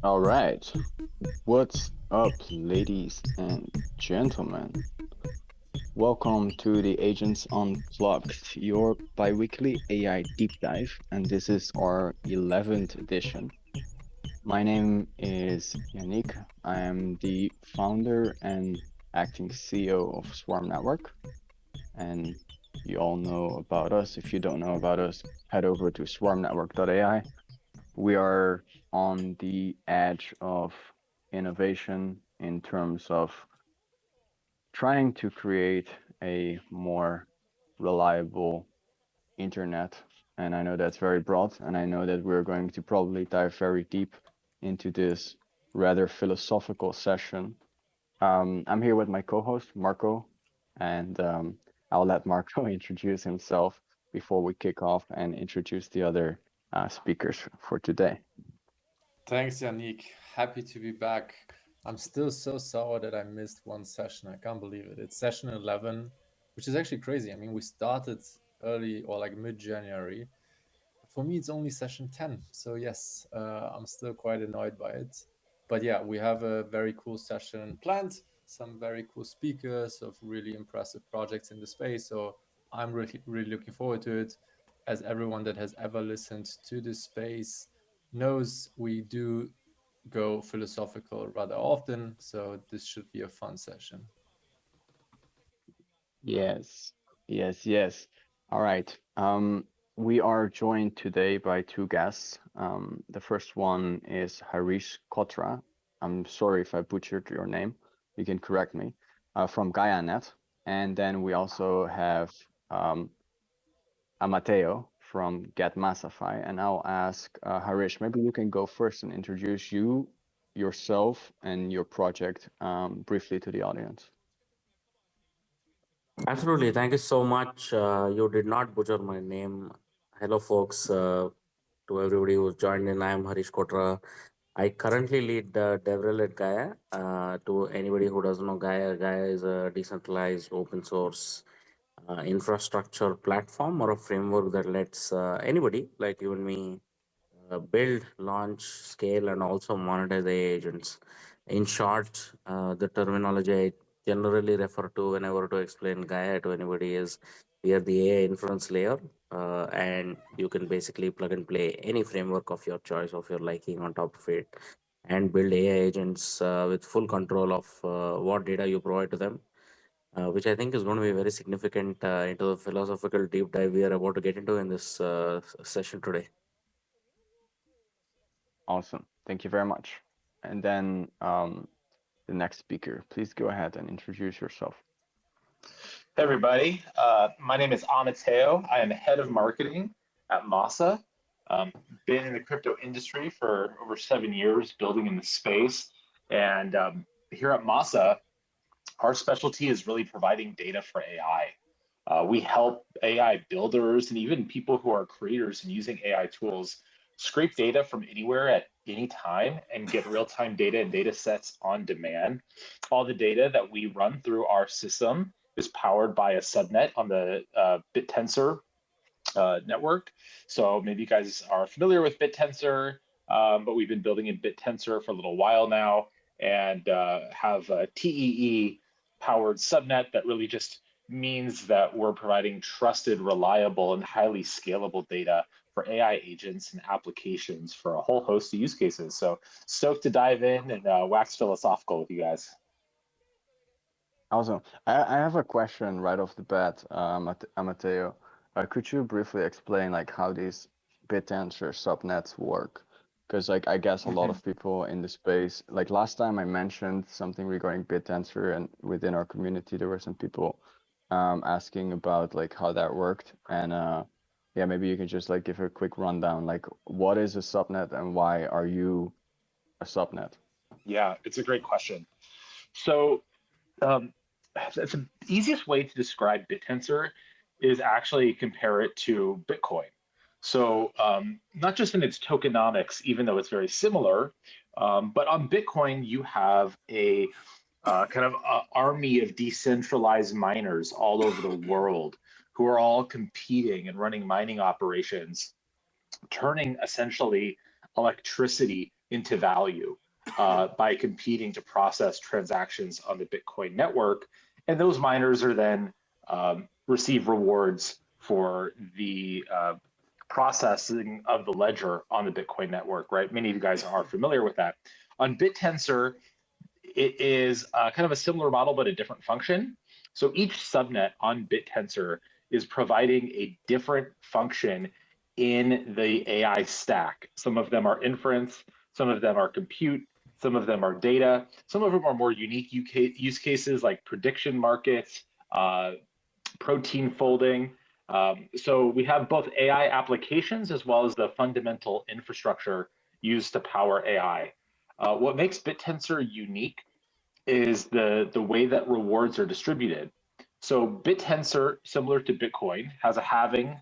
All right. What's up, ladies and gentlemen? Welcome to the Agents Unplugged, your biweekly AI deep dive, and this is our 11th edition. My name is Yannick. I am the founder and acting CEO of Swarm Network, and you all know about us. If you don't know about us, head over to swarmnetwork.ai. We are on the edge of innovation in terms of trying to create a more reliable internet. And I know that's very broad, and I know that we're going to probably dive very deep into this rather philosophical session. I'm here with my co-host, Marco, and I'll let Marco introduce himself before we kick off and introduce the other speakers for today. Thanks, Yannick. Happy to be back. I'm still so sour that I missed one session. I can't believe it. It's session 11, which is actually crazy. I mean, we started early or like mid January. For me, it's only session 10. So, yes, I'm still quite annoyed by it. But yeah, we have a very cool session planned, some very cool speakers of really impressive projects in the space. So, I'm really, really looking forward to it. As everyone that has ever listened to this space knows, we do go philosophical rather often. So, this should be a fun session. Yes, yes. All right. We are joined today by two guests. The first one is Harish Kotra. I'm sorry if I butchered your name. You can correct me. From GaiaNet. And then we also have um, Amateo from Get Massify. And I'll ask Harish, maybe you can go first and introduce yourself, and your project briefly to the audience. Absolutely. Thank you so much. You did not butcher my name. Hello, folks. To everybody who's joined in, I am Harish Kotra. I currently lead DevRel at Gaia. To anybody who doesn't know Gaia, Gaia is a decentralized open source infrastructure platform or a framework that lets anybody, like you and me, build, launch, scale, and also monetize AI agents. In short, the terminology I generally refer to whenever to explain Gaia to anybody is we are the AI inference layer, and you can basically plug and play any framework of your choice, of your liking, on top of it, and build AI agents with full control of what data you provide to them. Which I think is going to be very significant into the philosophical deep dive we are about to get into in this session today. Awesome. Thank you very much. And then the next speaker, please go ahead and introduce yourself. Hey everybody, my name is Amateo. I am head of marketing at Masa. Um, been in the crypto industry for over 7 years, building in the space. And here at Masa, our specialty is really providing data for AI. We help AI builders and even people who are creators and using AI tools scrape data from anywhere at any time and get real-time data and data sets on demand. All the data that we run through our system is powered by a subnet on the BitTensor network. So maybe you guys are familiar with BitTensor, but we've been building in BitTensor for a little while now and have a TEE powered subnet that really just means that we're providing trusted, reliable, and highly scalable data for AI agents and applications for a whole host of use cases. So stoked to dive in and wax philosophical with you guys. Also, I have a question right off the bat, Amateo. Could you briefly explain like how these BitTensor subnets work? Because like I guess a lot Mhm. of people in the space, like last time I mentioned something regarding BitTensor, and within our community there were some people asking about like how that worked, and yeah, maybe you can just like give a quick rundown, like what is a subnet and why are you a subnet? Yeah, it's a great question. So Um, the easiest way to describe BitTensor is actually compare it to Bitcoin. So not just in its tokenomics, even though it's very similar, but on Bitcoin you have a kind of army of decentralized miners all over the world who are all competing and running mining operations, turning essentially electricity into value by competing to process transactions on the Bitcoin network. And those miners are then receive rewards for the processing of the ledger on the Bitcoin network, right? Many of you guys are familiar with that. On BitTensor, it is kind of a similar model, but a different function. So each subnet on BitTensor is providing a different function in the AI stack. Some of them are inference, some of them are compute, some of them are data, some of them are more unique use cases like prediction markets, protein folding. So we have both AI applications as well as the fundamental infrastructure used to power AI. What makes BitTensor unique is the way that rewards are distributed. So BitTensor, similar to Bitcoin, has a halving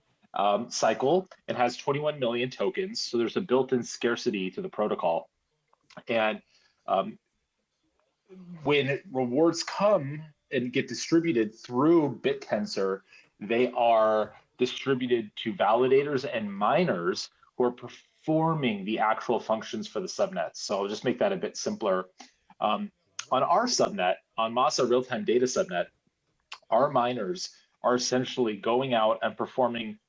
cycle and has 21 million tokens. So there's a built-in scarcity to the protocol. And um, when rewards come and get distributed through BitTensor, they are distributed to validators and miners who are performing the actual functions for the subnets. So I'll just make that a bit simpler. On our subnet, on Masa real-time data subnet, our miners are essentially going out and performing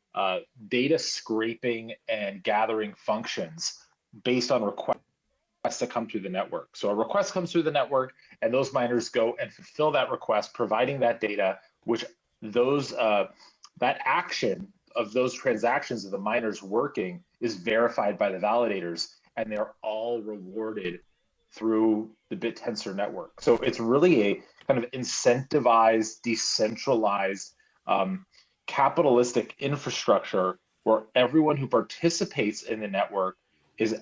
data scraping and gathering functions based on requests that come through the network. So a request comes through the network, and those miners go and fulfill that request, providing that data, which those that action of those transactions of the miners working is verified by the validators, and they're all rewarded through the BitTensor network. So it's really a kind of incentivized, decentralized, capitalistic infrastructure where everyone who participates in the network is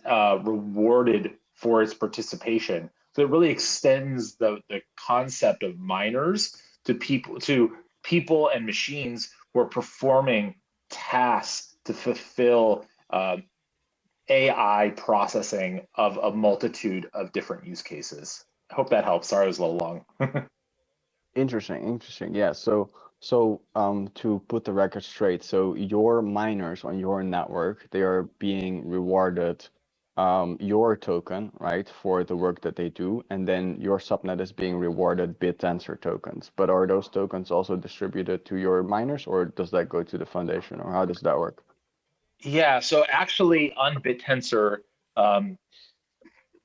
rewarded for its participation. So it really extends the concept of miners to people and machines who are performing tasks to fulfill AI processing of a multitude of different use cases. I hope that helps. Sorry, I was a little long. Interesting. Yeah. So to put the record straight, so your miners on your network, they are being rewarded your token, right, for the work that they do, and then your subnet is being rewarded BitTensor tokens. But are those tokens also distributed to your miners, or does that go to the foundation, or how does that work? Yeah, so actually on BitTensor, um,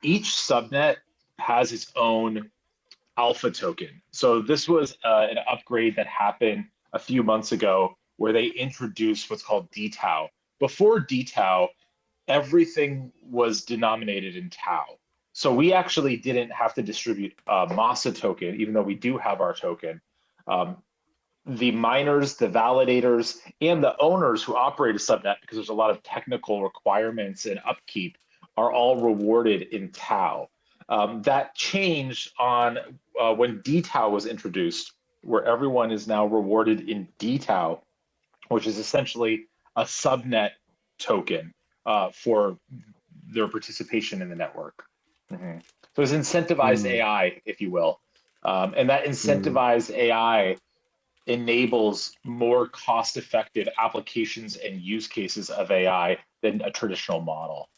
each subnet has its own alpha token. So this was an upgrade that happened a few months ago where they introduced what's called DTAU. Before DTAU, everything was denominated in tau. So we actually didn't have to distribute a Masa token, even though we do have our token. Um, the miners, the validators, and the owners who operate a subnet, because there's a lot of technical requirements and upkeep, are all rewarded in tau. That changed on when DTAU was introduced, where everyone is now rewarded in DTAU, which is essentially a subnet token for their participation in the network. Mm-hmm. So it's incentivized Mm, AI, if you will. And that mm. incentivized AI enables more cost-effective applications and use cases of AI than a traditional model.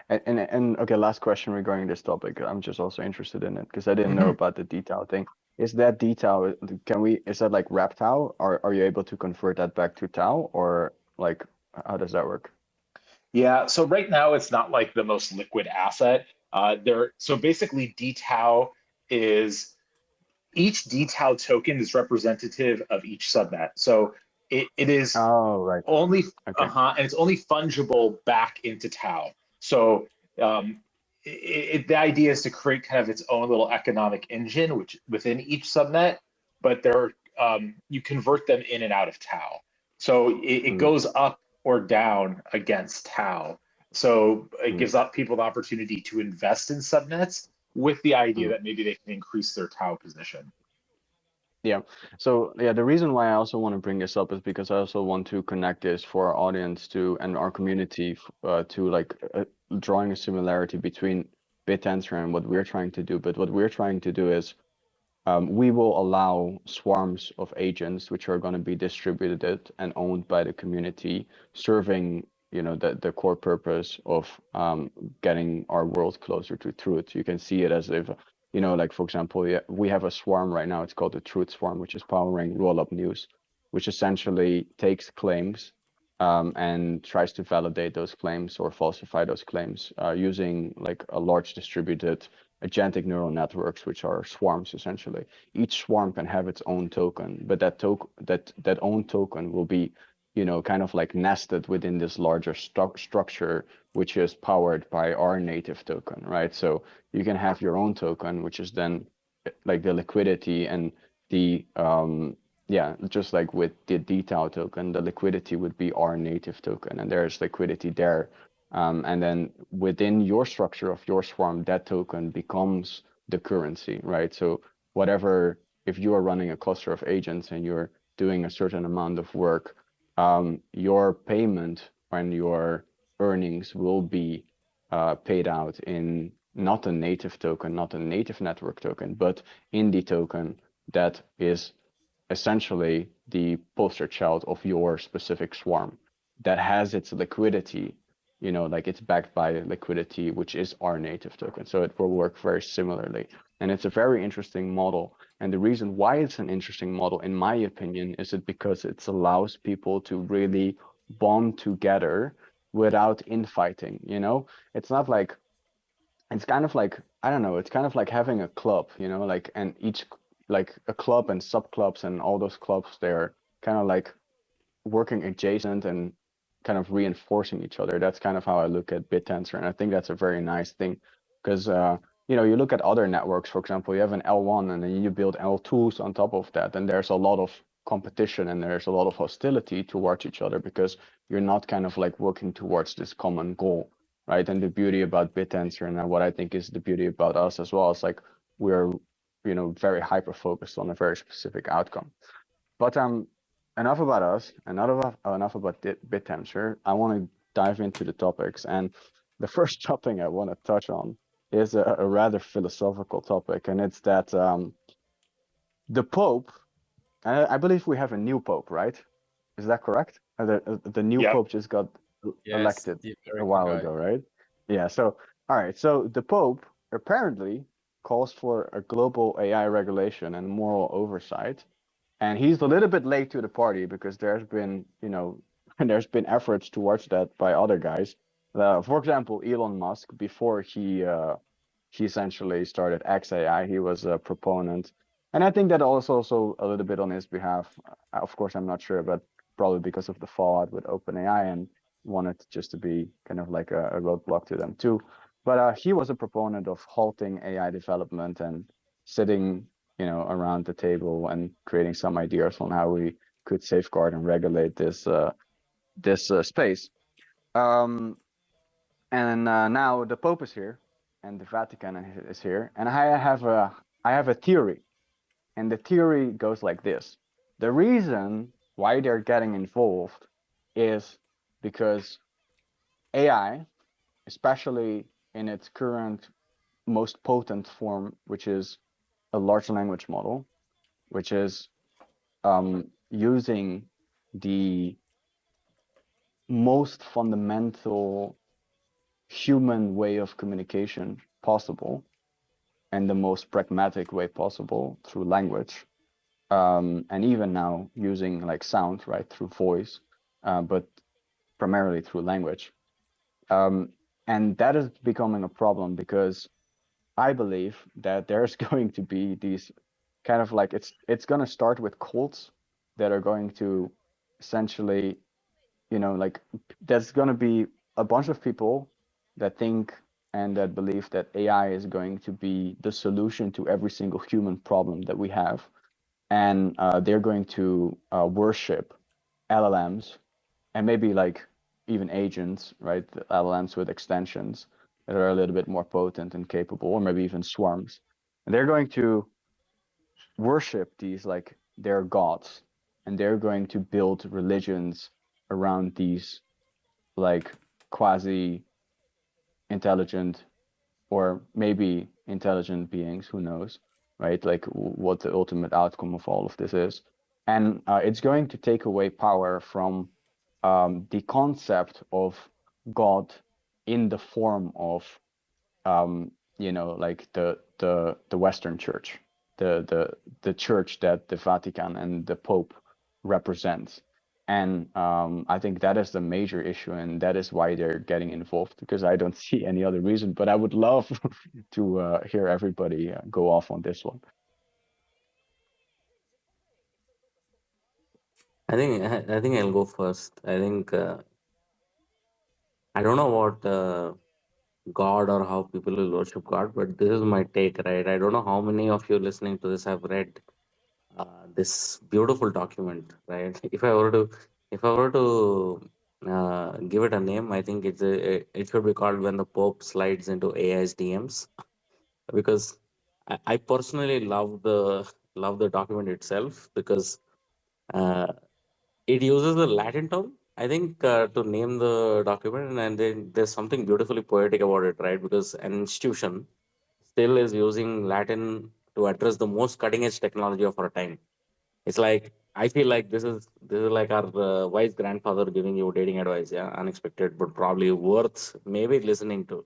And okay, last question regarding this topic. I'm just also interested in it because I didn't know Mm-hmm. about the detail thing. Is that detail, is that like wrap tau? Or are you able to convert that back to tau, or like how does that work? Yeah, so right now it's not like the most liquid asset. So basically, DTAU is each DTAU token is representative of each subnet. So it is Oh, right. only Okay. and it's only fungible back into tau. So um, the idea is to create kind of its own little economic engine, which within each subnet, but you convert them in and out of tau. So it Mm, goes up or down against tau. So it mm, gives up people the opportunity to invest in subnets with the idea mm. that maybe they can increase their tau position. Yeah. So yeah, the reason why I also want to bring this up is because I also want to connect this for our audience to and our community to like drawing a similarity between BitTensor and what we're trying to do. But what we're trying to do is we will allow swarms of agents which are going to be distributed and owned by the community, serving the core purpose of getting our world closer to truth. You can see it as if, like for example, yeah, we have a swarm right now. It's called the Truth Swarm, which is powering Roll Up News, which essentially takes claims and tries to validate those claims or falsify those claims using like a large distributed agentic neural networks, which are swarms essentially. Each swarm can have its own token, but that own token will be, kind of like nested within this larger structure, which is powered by our native token, right? So you can have your own token, which is then like the liquidity and the yeah, just like with the detail token, the liquidity would be our native token, and there's liquidity there. And then within your structure of your swarm, that token becomes the currency, right? So whatever, if you are running a cluster of agents and you're doing a certain amount of work, your payment and your earnings will be paid out in not a native token, not a native network token, but in the token that is essentially the poster child of your specific swarm that has its liquidity, like it's backed by liquidity, which is our native token. So it will work very similarly. And it's a very interesting model. And the reason why it's an interesting model, in my opinion, is it because it allows people to really bond together without infighting. It's not like, it's kind of like, I don't know, it's kind of like having a club, like, and each, like a club and sub clubs and all those clubs, they're kind of like working adjacent and kind of reinforcing each other. That's kind of how I look at BitTensor, and I think that's a very nice thing because you look at other networks. For example, you have an L1 and then you build L2s on top of that, and there's a lot of competition and there's a lot of hostility towards each other because you're not kind of like working towards this common goal, right? And the beauty about BitTensor and what I think is the beauty about us as well is like we're very hyper focused on a very specific outcome. But enough about us, enough about BitTensor. I want to dive into the topics, and the first topic I want to touch on is a rather philosophical topic, and it's that the Pope. I believe we have a new Pope, right? Is that correct? The new Yep. Pope just got Yes, elected the a American while guy. ago, right? Yeah. So all right. So the Pope apparently calls for a global AI regulation and moral oversight, and he's a little bit late to the party because there's been, there's been efforts towards that by other guys. For example, Elon Musk, before he essentially started XAI, he was a proponent, and I think that also a little bit on his behalf. Of course, I'm not sure, but probably because of the fallout with OpenAI and wanted just to be kind of like a roadblock to them too. But he was a proponent of halting AI development and sitting around the table and creating some ideas on how we could safeguard and regulate this space. Um, and now the Pope is here, and the Vatican is here, and I have a theory, and the theory goes like this: the reason why they're getting involved is because AI, especially in its current most potent form, which is a large language model, which is using the most fundamental human way of communication possible and the most pragmatic way possible through language. And even now using like sound, right, through voice, but primarily through language. Um, and that is becoming a problem because I believe that there's going to be these kind of like it's going to start with cults that are going to essentially, like there's going to be a bunch of people that think and that believe that AI is going to be the solution to every single human problem that we have, and they're going to worship LLMs and maybe like even agents, right? The LLMs with extensions that are a little bit more potent and capable, or maybe even swarms. And they're going to worship these like their gods, and they're going to build religions around these like quasi intelligent or maybe intelligent beings, who knows, right? Like what the ultimate outcome of all of this is. And it's going to take away power from the concept of God in the form of like the Western Church, the church that the Vatican and the Pope represent. And I think that is the major issue, and that is why they're getting involved, because I don't see any other reason. But I would love to hear everybody go off on this one. I think I'll go first. I don't know what God or how people will worship God, but this is my take, right? I don't know how many of you listening to this have read this beautiful document, right? If I were to give it a name, I think it should be called "When the Pope Slides into AI's DMs," because I personally love the document itself because uh, it uses a Latin term, I think, to name the document, and then there's something beautifully poetic about it, right? Because an institution still is using Latin to address the most cutting edge technology of our time. It's like I feel like this is like our wise grandfather giving you dating advice, yeah, unexpected but probably worth maybe listening to.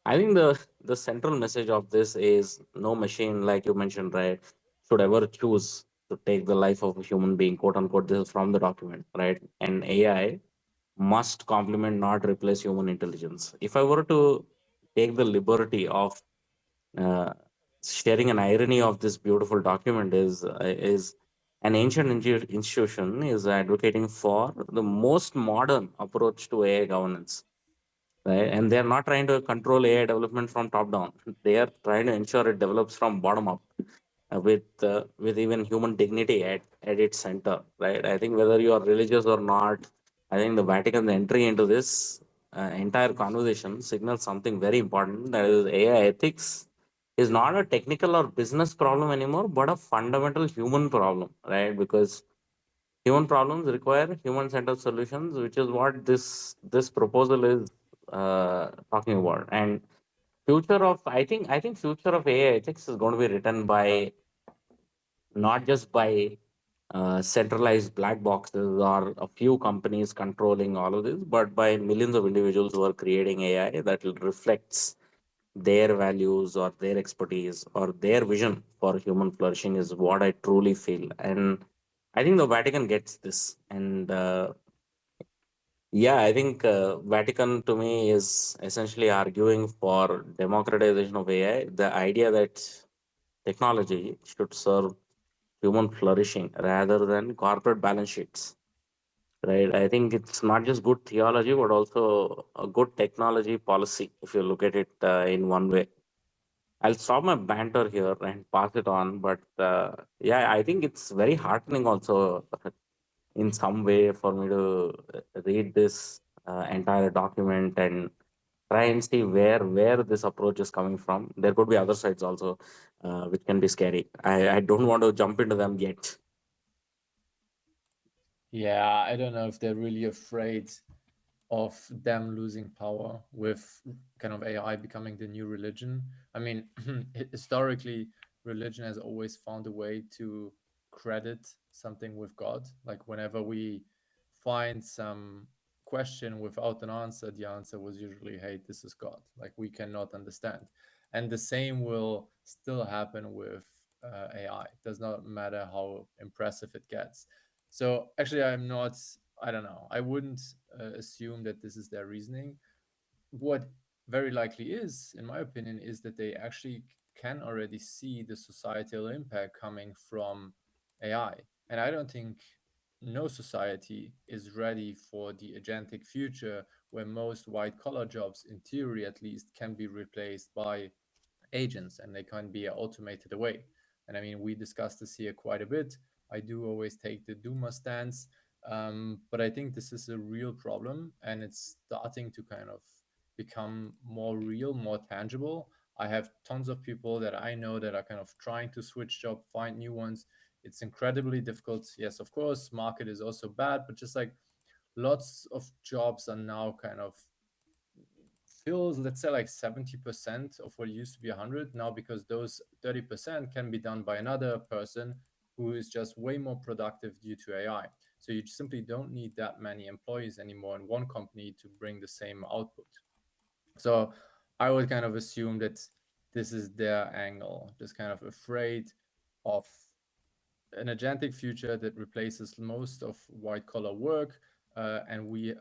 I think the central message of this is no machine, like you mentioned, right, should ever choose to take the life of a human being, quote unquote. This is from the document, right? And AI must complement, not replace human intelligence. If I were to take the liberty of uh, sharing an irony of this beautiful document is an ancient institution is advocating for the most modern approach to AI governance, right? And they're not trying to control AI development from top down. They are trying to ensure it develops from bottom up, with even human dignity at its center, right? I think whether you are religious or not, I think the Vatican's entry into this entire conversation signals something very important. That is, AI ethics is not a technical or business problem anymore, but a fundamental human problem, right? Because human problems require human-centered solutions, which is what this proposal is talking about. And I think future of AI ethics is going to be written by not just by centralized black boxes or a few companies controlling all of this, but by millions of individuals who are creating AI that will reflects their values or their expertise or their vision for human flourishing is what I truly feel. And I think the Vatican gets this. And yeah, I think Vatican to me is essentially arguing for democratization of AI, the idea that technology should serve human flourishing rather than corporate balance sheets. Right. I think it's not just good theology, but also a good technology policy if you look at it in one way. I'll stop my banter here and pass it on. But yeah, I think it's very heartening also in some way for me to read this entire document and try and see where this approach is coming from. There could be other sides also, which can be scary. I don't want to jump into them yet. Yeah, I don't know if they're really afraid of them losing power with kind of AI becoming the new religion. I mean, historically, religion has always found a way to credit something with God. Like whenever we find some question without an answer, the answer was usually, hey, this is God. Like we cannot understand. And the same will still happen with AI. It does not matter how impressive it gets. So actually, I don't know. I wouldn't assume that this is their reasoning. What very likely is, in my opinion, is that they actually can already see the societal impact coming from AI. And I don't think no society is ready for the agentic future where most white collar jobs, in theory at least, can be replaced by agents and they can be automated away. And I mean, we discussed this here quite a bit. I do always take the Duma stance, but I think this is a real problem and it's starting to kind of become more real, more tangible. I have tons of people that I know that are kind of trying to switch job, find new ones. It's incredibly difficult. Yes, of course, market is also bad, but just like lots of jobs are now kind of fills, let's say, like 70% of what used to be 100 now, because those 30% can be done by another person who is just way more productive due to AI. So you simply don't need that many employees anymore in one company to bring the same output. So I would kind of assume that this is their angle, just kind of afraid of an agentic future that replaces most of white collar work, and we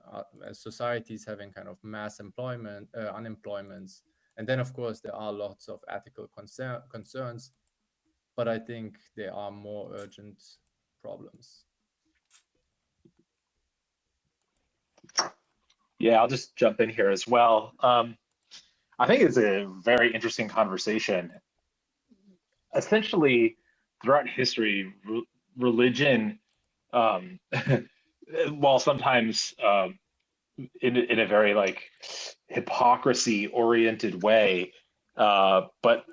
as societies having kind of mass employment, unemployments. And then of course there are lots of ethical concerns, but I think there are more urgent problems. Yeah, I'll just jump in here as well. I think it's a very interesting conversation. Essentially, throughout history, religion, um, while sometimes in a very like hypocrisy oriented way, but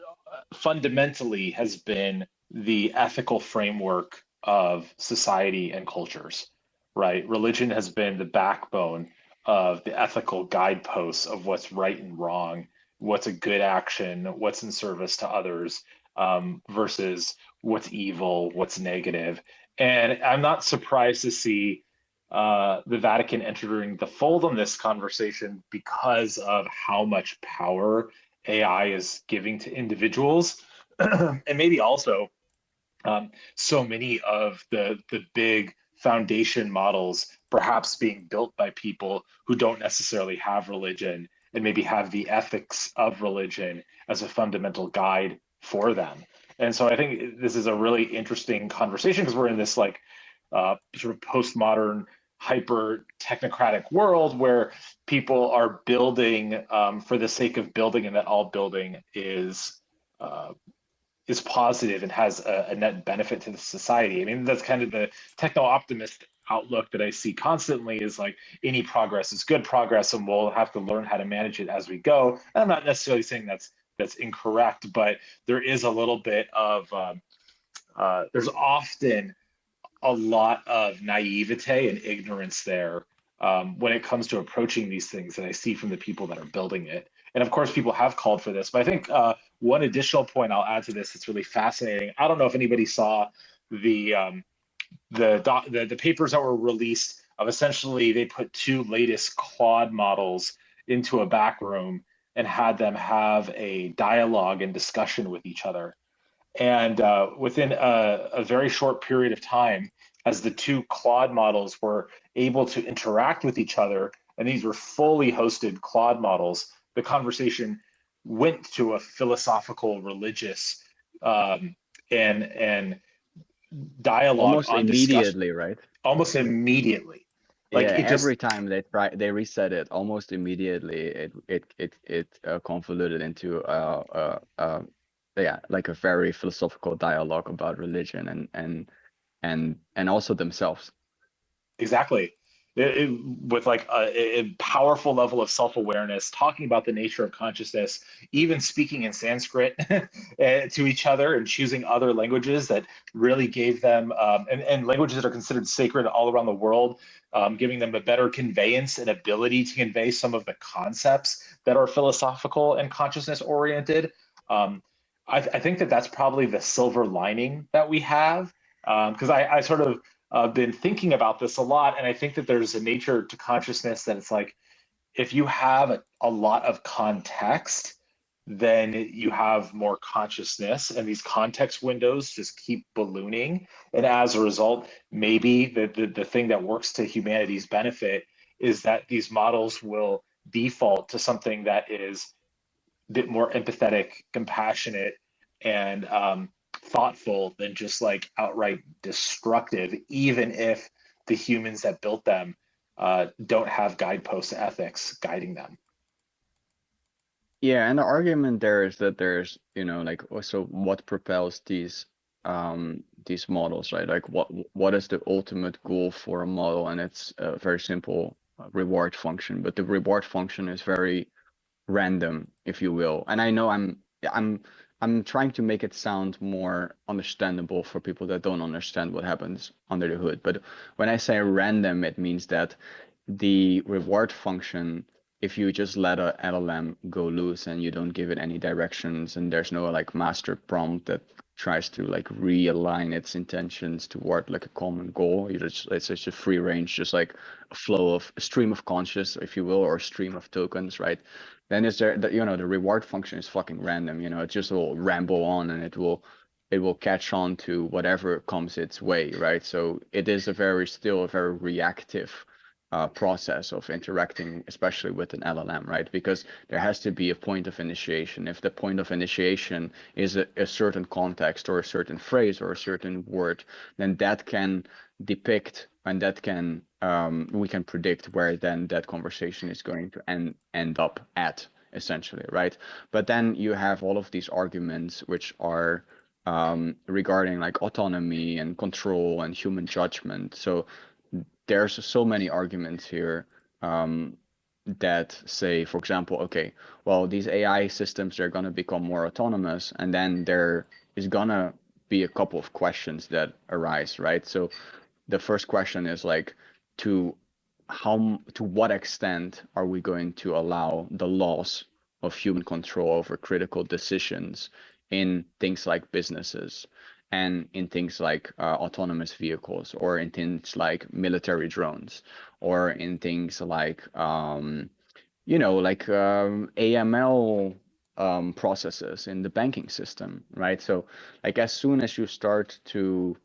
fundamentally has been the ethical framework of society and cultures, right? Religion has been the backbone of the ethical guideposts of what's right and wrong, what's a good action, what's in service to others, versus what's evil, what's negative. And I'm not surprised to see the Vatican entering the fold on this conversation because of how much power AI is giving to individuals, and maybe also so many of the big foundation models perhaps being built by people who don't necessarily have religion and maybe have the ethics of religion as a fundamental guide for them. And so I think this is a really interesting conversation because we're in this like sort of postmodern hyper technocratic world where people are building for the sake of building, and that all building uh, is positive and has a net benefit to the society. I mean, that's kind of the techno optimist outlook that I see constantly is like any progress is good progress and we'll have to learn how to manage it as we go. And I'm not necessarily saying that's incorrect, but there is a little bit of there's often a lot of naivete and ignorance there when it comes to approaching these things that I see from the people that are building it. And of course, people have called for this. But I think one additional point I'll add to this that's really fascinating. I don't know if anybody saw the the papers that were released of essentially they put two latest Claude models into a back room and had them have a dialogue and discussion with each other. And within a very short period of time, as the two Claude models were able to interact with each other, and these were fully hosted Claude models, the conversation went to a philosophical, religious, and dialogue Almost on discussion immediately, right? almost immediately. Like Yeah, it just every time they reset it, almost immediately it convoluted into yeah, like a very philosophical dialogue about religion and also themselves. Exactly. With like a powerful level of self-awareness, talking about the nature of consciousness, even speaking in Sanskrit to each other and choosing other languages that really gave them, and languages that are considered sacred all around the world, giving them a better conveyance and ability to convey some of the concepts that are philosophical and consciousness oriented. Um, I think that that's probably the silver lining that we have, because I sort of been thinking about this a lot, and I think that there's a nature to consciousness that it's like if you have a lot of context, then you have more consciousness, and these context windows just keep ballooning. And as a result, maybe the thing that works to humanity's benefit is that these models will default to something that is bit more empathetic, compassionate, and thoughtful than just like outright destructive, even if the humans that built them don't have guidepost ethics guiding them. Yeah, and the argument there is that there's, like also what propels these models, right? Like what is the ultimate goal for a model? And it's a very simple reward function, but the reward function is very random, if you will. And I know I'm trying to make it sound more understandable for people that don't understand what happens under the hood. But when I say random, it means that the reward function, if you just let a LLM go loose and you don't give it any directions and there's no like master prompt that tries to like realign its intentions toward like a common goal. It's just a free range, just like a flow of a stream of conscious, if you will, or a stream of tokens, right? Then is there the the reward function is fucking random, it just will ramble on and it will catch on to whatever comes its way, right? So it is still a very reactive process of interacting, especially with an LLM, right? Because there has to be a point of initiation. If the point of initiation is a certain context or a certain phrase or a certain word, then that can depict and that can we can predict where then that conversation is going to end up at, essentially, right? But then you have all of these arguments which are regarding like autonomy and control and human judgment. So there's so many arguments here that say, for example, okay, well, these AI systems, they're going to become more autonomous, and then there is going to be a couple of questions that arise, right? So the first question is like, to to what extent are we going to allow the loss of human control over critical decisions in things like businesses and in things like autonomous vehicles, or in things like military drones, or in things like AML processes in the banking system, right? So like as soon as you start to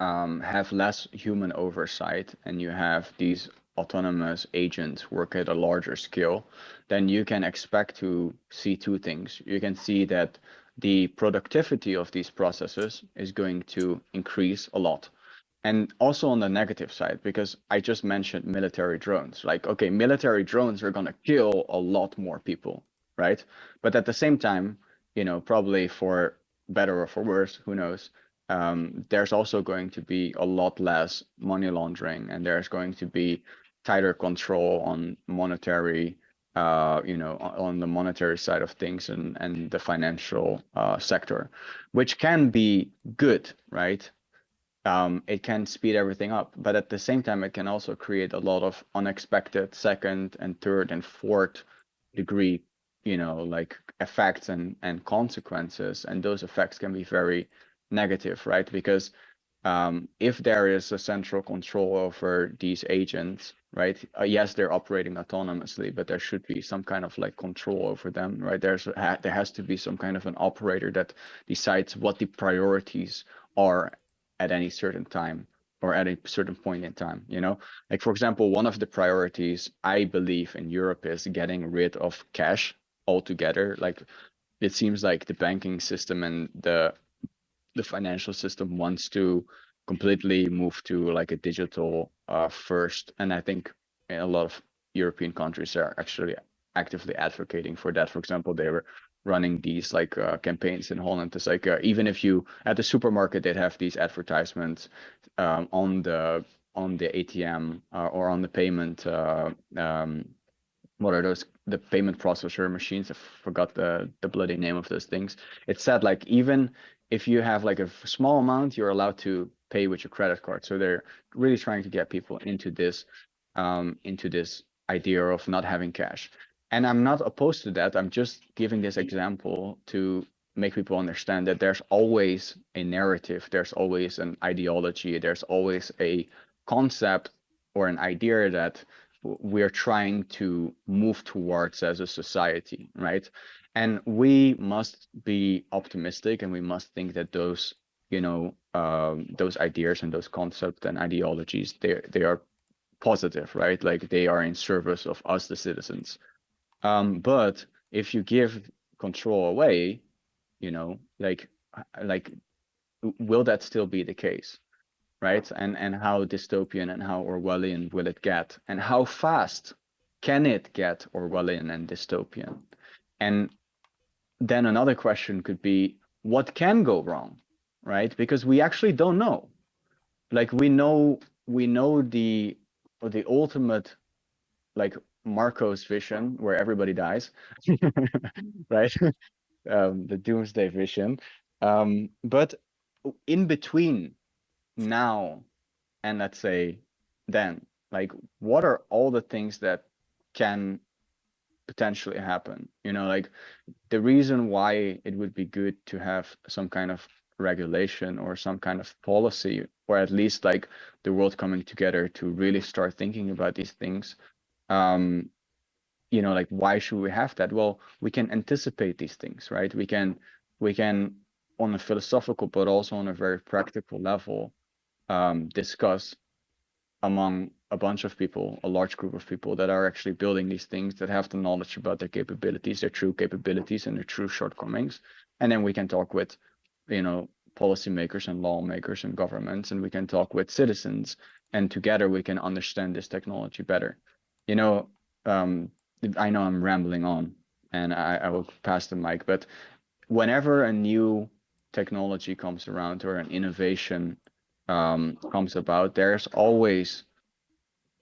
have less human oversight and you have these autonomous agents work at a larger scale, then you can expect to see two things. You can see that the productivity of these processes is going to increase a lot. And also on the negative side, because I just mentioned military drones. Like, okay, military drones are going to kill a lot more people, right? But at the same time, probably for better or for worse, who knows, there's also going to be a lot less money laundering, and there's going to be tighter control on monetary, on the monetary side of things, and the financial sector, which can be good, right? It can speed everything up, but at the same time, it can also create a lot of unexpected second and third and fourth degree, like effects and consequences, and those effects can be very negative, right? Because if there is a central control over these agents, right? Yes, they're operating autonomously, but there should be some kind of like control over them, right? There has to be some kind of an operator that decides what the priorities are at any certain time or at a certain point in time, Like, for example, one of the priorities I believe in Europe is getting rid of cash altogether. Like, it seems like the banking system and the financial system wants to completely move to like a digital first, and I think a lot of European countries are actually actively advocating for that. For example, they were running these like campaigns in Holland. It's like even if you at the supermarket, they'd have these advertisements on the ATM or on the payment what are those, the payment processor machines? I forgot the bloody name of those things. It said like even if you have like a small amount, you're allowed to pay with your credit card. So they're really trying to get people into this idea of not having cash. And I'm not opposed to that. I'm just giving this example to make people understand that there's always a narrative, there's always an ideology, there's always a concept or an idea that we're trying to move towards as a society, right? And we must be optimistic, and we must think that those ideas and those concepts and ideologies, they are positive, right? Like they are in service of us, the citizens. But if you give control away, like will that still be the case? Right? And how dystopian and how Orwellian will it get? And how fast can it get Orwellian and dystopian? And then another question could be, what can go wrong? Right? Because we actually don't know. Like we know the ultimate, like, Marco's vision where everybody dies, right? The doomsday vision. But in between now and let's say then, like, what are all the things that can potentially happen. Like the reason why it would be good to have some kind of regulation or some kind of policy, or at least like the world coming together to really start thinking about these things. Um, like why should we have that? Well, we can anticipate these things, right? We can on a philosophical but also on a very practical level discuss among a bunch of people, a large group of people that are actually building these things, that have the knowledge about their capabilities, their true capabilities and their true shortcomings. And then we can talk with, policymakers and lawmakers and governments, and we can talk with citizens, and together we can understand this technology better. You know, um, I know I'm rambling on, and I will pass the mic, but whenever a new technology comes around or an innovation comes about, there's always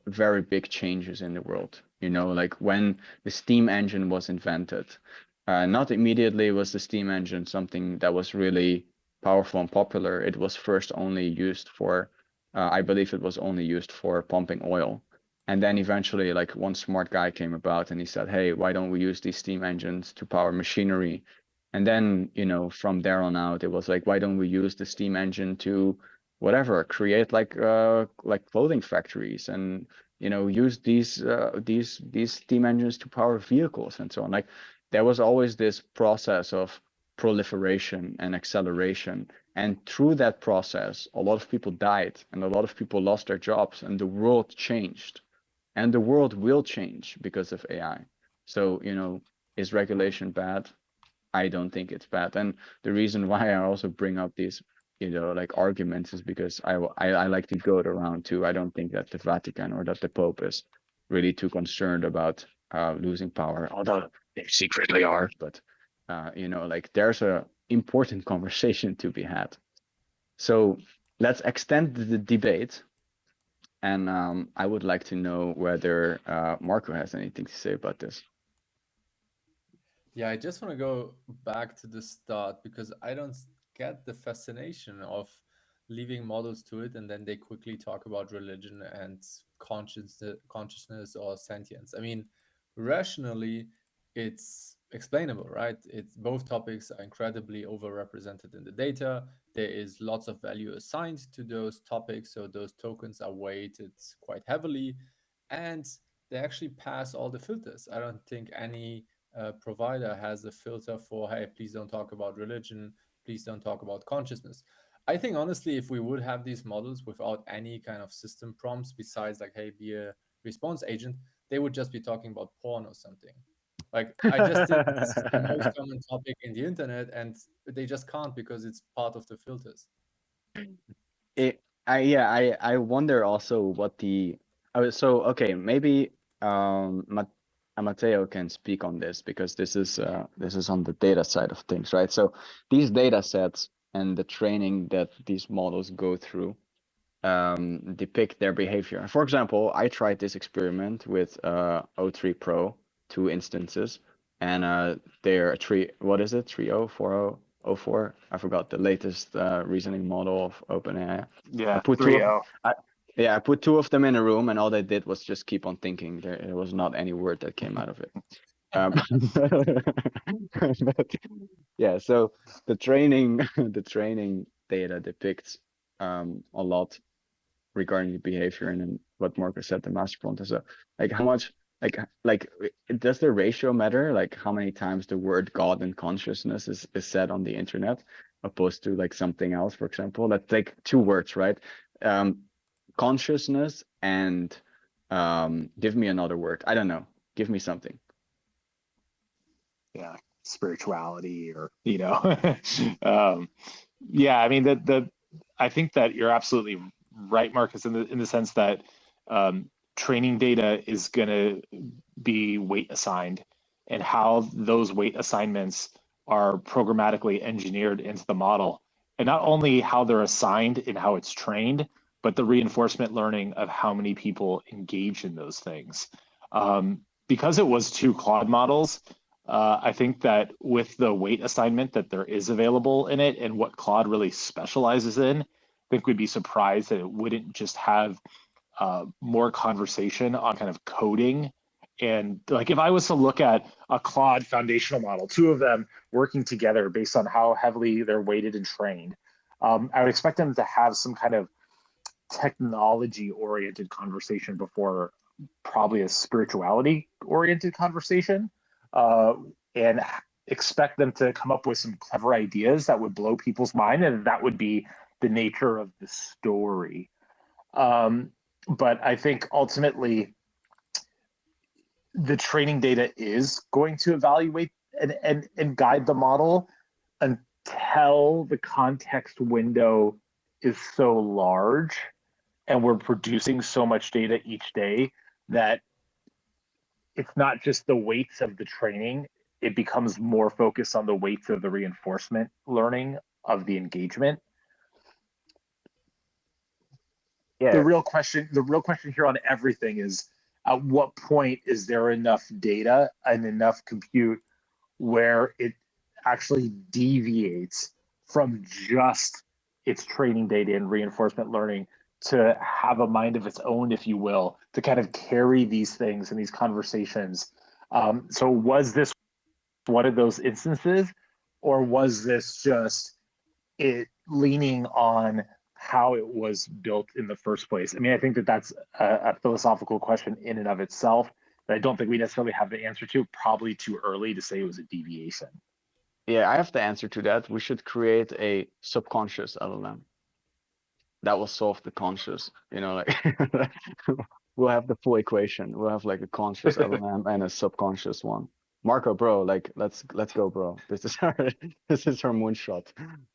very big changes in the world. Like when the steam engine was invented, not immediately was the steam engine something that was really powerful and popular. It was first only used for, I believe it was only used for pumping oil. And then eventually, like one smart guy came about and he said, hey, why don't we use these steam engines to power machinery? And then, from there on out, it was like, why don't we use the steam engine to whatever, create like clothing factories, and use these steam engines to power vehicles and so on. Like there was always this process of proliferation and acceleration, and through that process a lot of people died and a lot of people lost their jobs, and the world changed, and the world will change because of AI. So is regulation bad? I don't think it's bad. And the reason why I also bring up these, like arguments is because I like to go around too. I don't think that the Vatican or that the Pope is really too concerned about losing power, although they secretly are. But like there's a important conversation to be had. So let's extend the debate. And I would like to know whether Marco has anything to say about this. Yeah, I just want to go back to the start because I don't get the fascination of leaving models to it and then they quickly talk about religion and consciousness or sentience. I mean, rationally, it's explainable, right? It's both topics are incredibly overrepresented in the data. There is lots of value assigned to those topics, so those tokens are weighted quite heavily, and they actually pass all the filters. I don't think any provider has a filter for, hey, please don't talk about religion, please don't talk about consciousness. I think honestly, if we would have these models without any kind of system prompts besides like, hey, be a response agent, they would just be talking about porn or something. Like I just think this is the most common topic in the internet, and they just can't because it's part of the filters. I wonder also what the so okay, maybe Mateo can speak on this, because this is on the data side of things, right? So these data sets and the training that these models go through depict their behavior. For example, I tried this experiment with O3 Pro, 2 instances, and they're what is it, 3.0, 4.0, 04? I forgot the latest reasoning model of OpenAI. I Yeah, put two of 3.0. I, yeah, I put two of them in a room, and all they did was just keep on thinking. There was not any word that came out of it. Um, but, yeah, so the training the training data depicts a lot regarding the behavior, and then what Marcus said, the master prompt is like how much like does the ratio matter, like how many times the word God and consciousness is said on the internet, opposed to like something else. For example, let's take two words, right? um Consciousness and give me another word. I don't know, give me something. Yeah, spirituality, or um, yeah. I mean, the I think that you're absolutely right, Marcus, in the sense that training data is going to be weight assigned, and how those weight assignments are programmatically engineered into the model, and not only how they're assigned and how it's trained, but the reinforcement learning of how many people engage in those things. Because it was two Claude models, I think that with the weight assignment that there is available in it and what Claude really specializes in, I think we'd be surprised that it wouldn't just have more conversation on kind of coding And like if I was to look at a Claude foundational model, two of them working together based on how heavily they're weighted and trained, I would expect them to have some kind of technology oriented conversation before probably a spirituality oriented conversation, and expect them to come up with some clever ideas that would blow people's mind, and that would be the nature of the story. But I think ultimately the training data is going to evaluate and guide the model until the context window is so large and we're producing so much data each day that it's not just the weights of the training, it becomes more focused on the weights of the reinforcement learning of the engagement. Yeah, The real question here on everything is, at what point is there enough data and enough compute where it actually deviates from just its training data and reinforcement learning to have a mind of its own, if you will, to kind of carry these things and these conversations. So was this one of those instances, or was this just it leaning on how it was built in the first place? I mean, I think that that's a philosophical question in and of itself that I don't think we necessarily have the answer to. Probably too early to say it was a deviation. yeah, I have the answer to that. We should create a subconscious LLM that will solve the conscious, like we'll have the full equation. We'll have like a conscious LLM and a subconscious one. Marco, bro, like let's go, bro. This is our moonshot.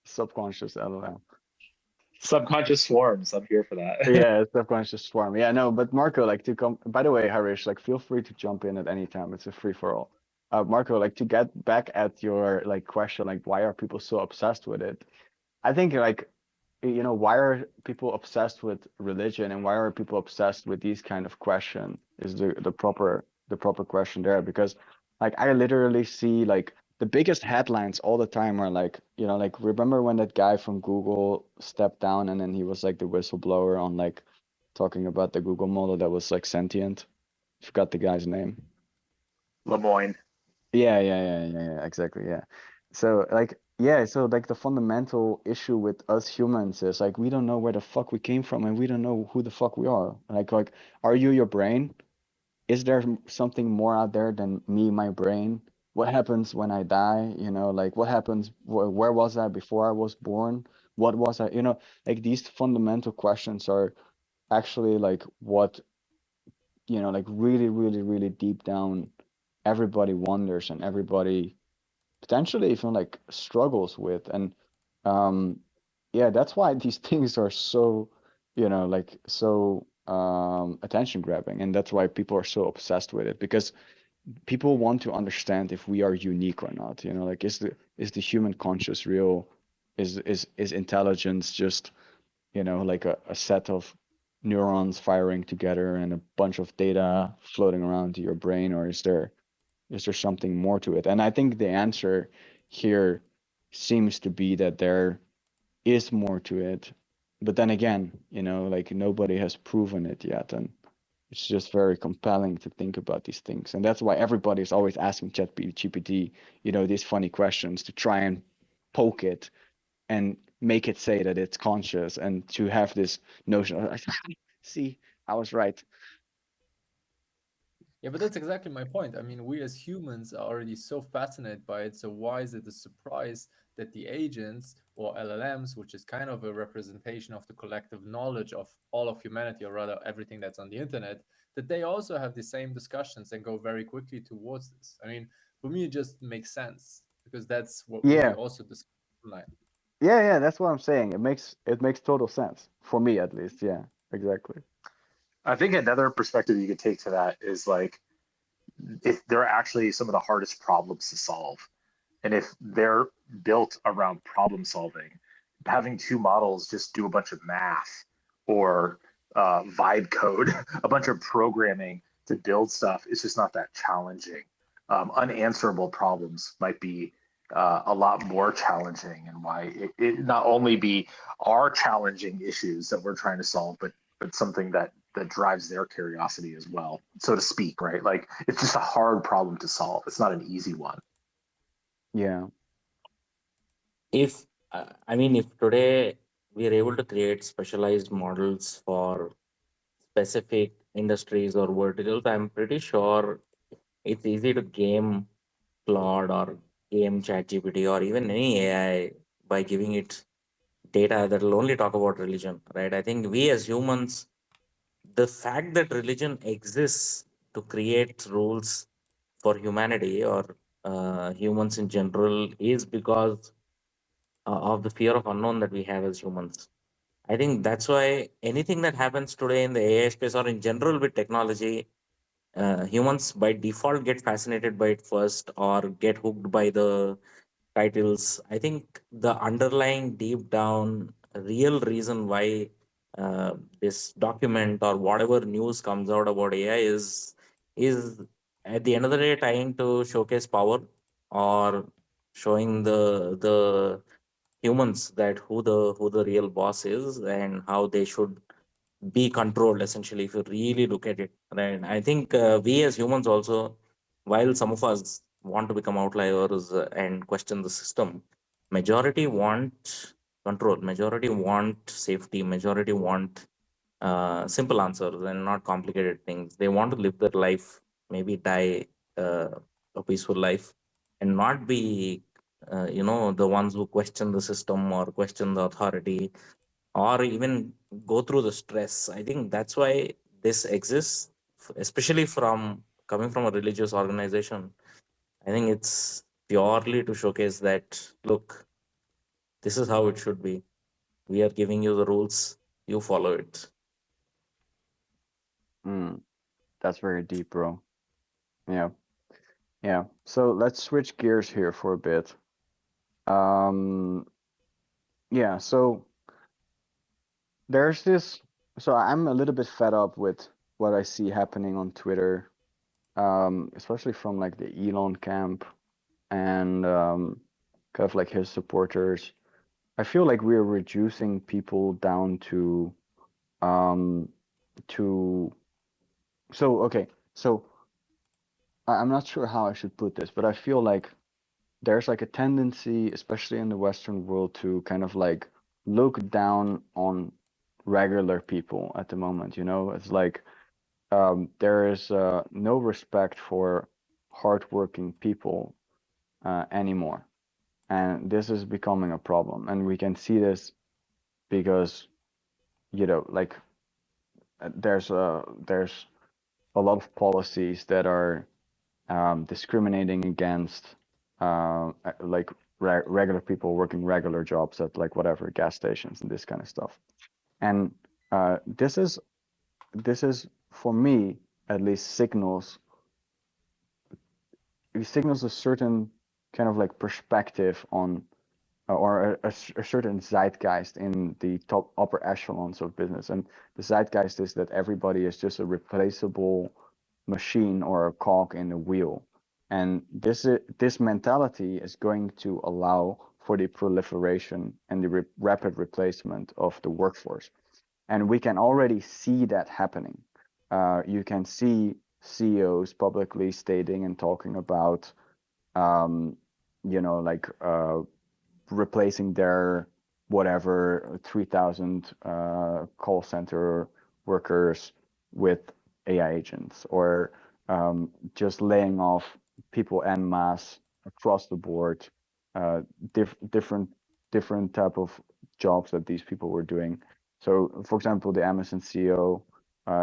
Subconscious LLM. Subconscious swarms. I'm here for that. Yeah, subconscious swarm. Yeah, no, but Marco, like to come. By the way, Harish, like feel free to jump in at any time. It's a free for all. Marco, like to get back at your like question, like why are people so obsessed with it? I think like why are people obsessed with religion and why are people obsessed with these kind of question is the proper question there, because like I literally see like the biggest headlines all the time are like like remember when that guy from Google stepped down and then he was like the whistleblower on like talking about the Google model that was like sentient. Forgot the guy's name. Lemoyne. Yeah, exactly. Yeah. So like, yeah, so like the fundamental issue with us humans is like we don't know where the fuck we came from and we don't know who the fuck we are. Like, are you your brain? Is there something more out there than me, my brain? What happens when I die? Like what happens, where was I before I was born? What was I, like these fundamental questions are actually like what, like really, really, really deep down everybody wonders and everybody potentially even like struggles with. And um yeah, that's why these things are so like so attention grabbing, and that's why people are so obsessed with it, because people want to understand if we are unique or not, like is the human conscious real? Is intelligence just like a set of neurons firing together and a bunch of data floating around to your brain, or is there something more to it? And I think the answer here seems to be that there is more to it. But then again, like nobody has proven it yet. And it's just very compelling to think about these things. And that's why everybody is always asking ChatGPT, these funny questions to try and poke it and make it say that it's conscious and to have this notion of, see, I was right. Yeah, but that's exactly my point. I mean, we as humans are already so fascinated by it. So why is it a surprise that the agents or LLMs, which is kind of a representation of the collective knowledge of all of humanity, or rather everything that's on the internet, that they also have the same discussions and go very quickly towards this? I mean, for me, it just makes sense because that's what we Yeah. also discuss online. Yeah, that's what I'm saying. It makes total sense for me at least. Yeah, exactly. I think another perspective you could take to that is like if they're actually some of the hardest problems to solve. And if they're built around problem solving, having two models just do a bunch of math or vibe code, a bunch of programming to build stuff, it's just not that challenging. Unanswerable problems might be a lot more challenging, and why it not only be our challenging issues that we're trying to solve, but something that that drives their curiosity as well, so to speak, right? Like it's just a hard problem to solve. It's not an easy one. Yeah. If I mean, if today we are able to create specialized models for specific industries or verticals, I'm pretty sure it's easy to game Claude or game ChatGPT or even any AI by giving it data that will only talk about religion, right? I think we as humans, the fact that religion exists to create rules for humanity or humans in general is because of the fear of unknown that we have as humans. I think that's why anything that happens today in the AI space or in general with technology, humans by default get fascinated by it first or get hooked by the titles. I think the underlying deep down real reason why this document or whatever news comes out about AI is at the end of the day trying to showcase power or showing the humans that who the real boss is and how they should be controlled essentially if you really look at it, right? I think we as humans also, while some of us want to become outliers and question the system, majority want control, majority want safety, majority want simple answers and not complicated things. They want to live their life, maybe die uh, a peaceful life and not be the ones who question the system or question the authority or even go through the stress. I think that's why this exists, especially from coming from a religious organization. I think it's purely to showcase that, look, this is how it should be. We are giving you the rules, you follow it. Mm, that's very deep, bro. Yeah. Yeah. So let's switch gears here for a bit. Um, yeah, so there's this, so I'm a little bit fed up with what I see happening on Twitter, especially from like the Elon camp and kind of like his supporters. I feel like we're reducing people down um to okay, so I'm not sure how I should put this, but I feel like there's like a tendency, especially in the Western world, to kind of like look down on regular people at the moment, you know? It's like there is no respect for hardworking people anymore. And this is becoming a problem. And we can see this because, you know, like there's a lot of policies that are discriminating against like regular people working regular jobs at like whatever gas stations and this kind of stuff. And this is for me at least signals a certain kind of like perspective on or a certain zeitgeist in the top upper echelons of business. And the zeitgeist is that everybody is just a replaceable machine or a cog in the wheel. And this mentality is going to allow for the proliferation and the rapid replacement of the workforce. And we can already see that happening. You can see CEOs publicly stating and talking about, um, like replacing their whatever 3,000 call center workers with AI agents, or just laying off people en masse across the board, uh, different type of jobs that these people were doing. So, for example, the Amazon CEO,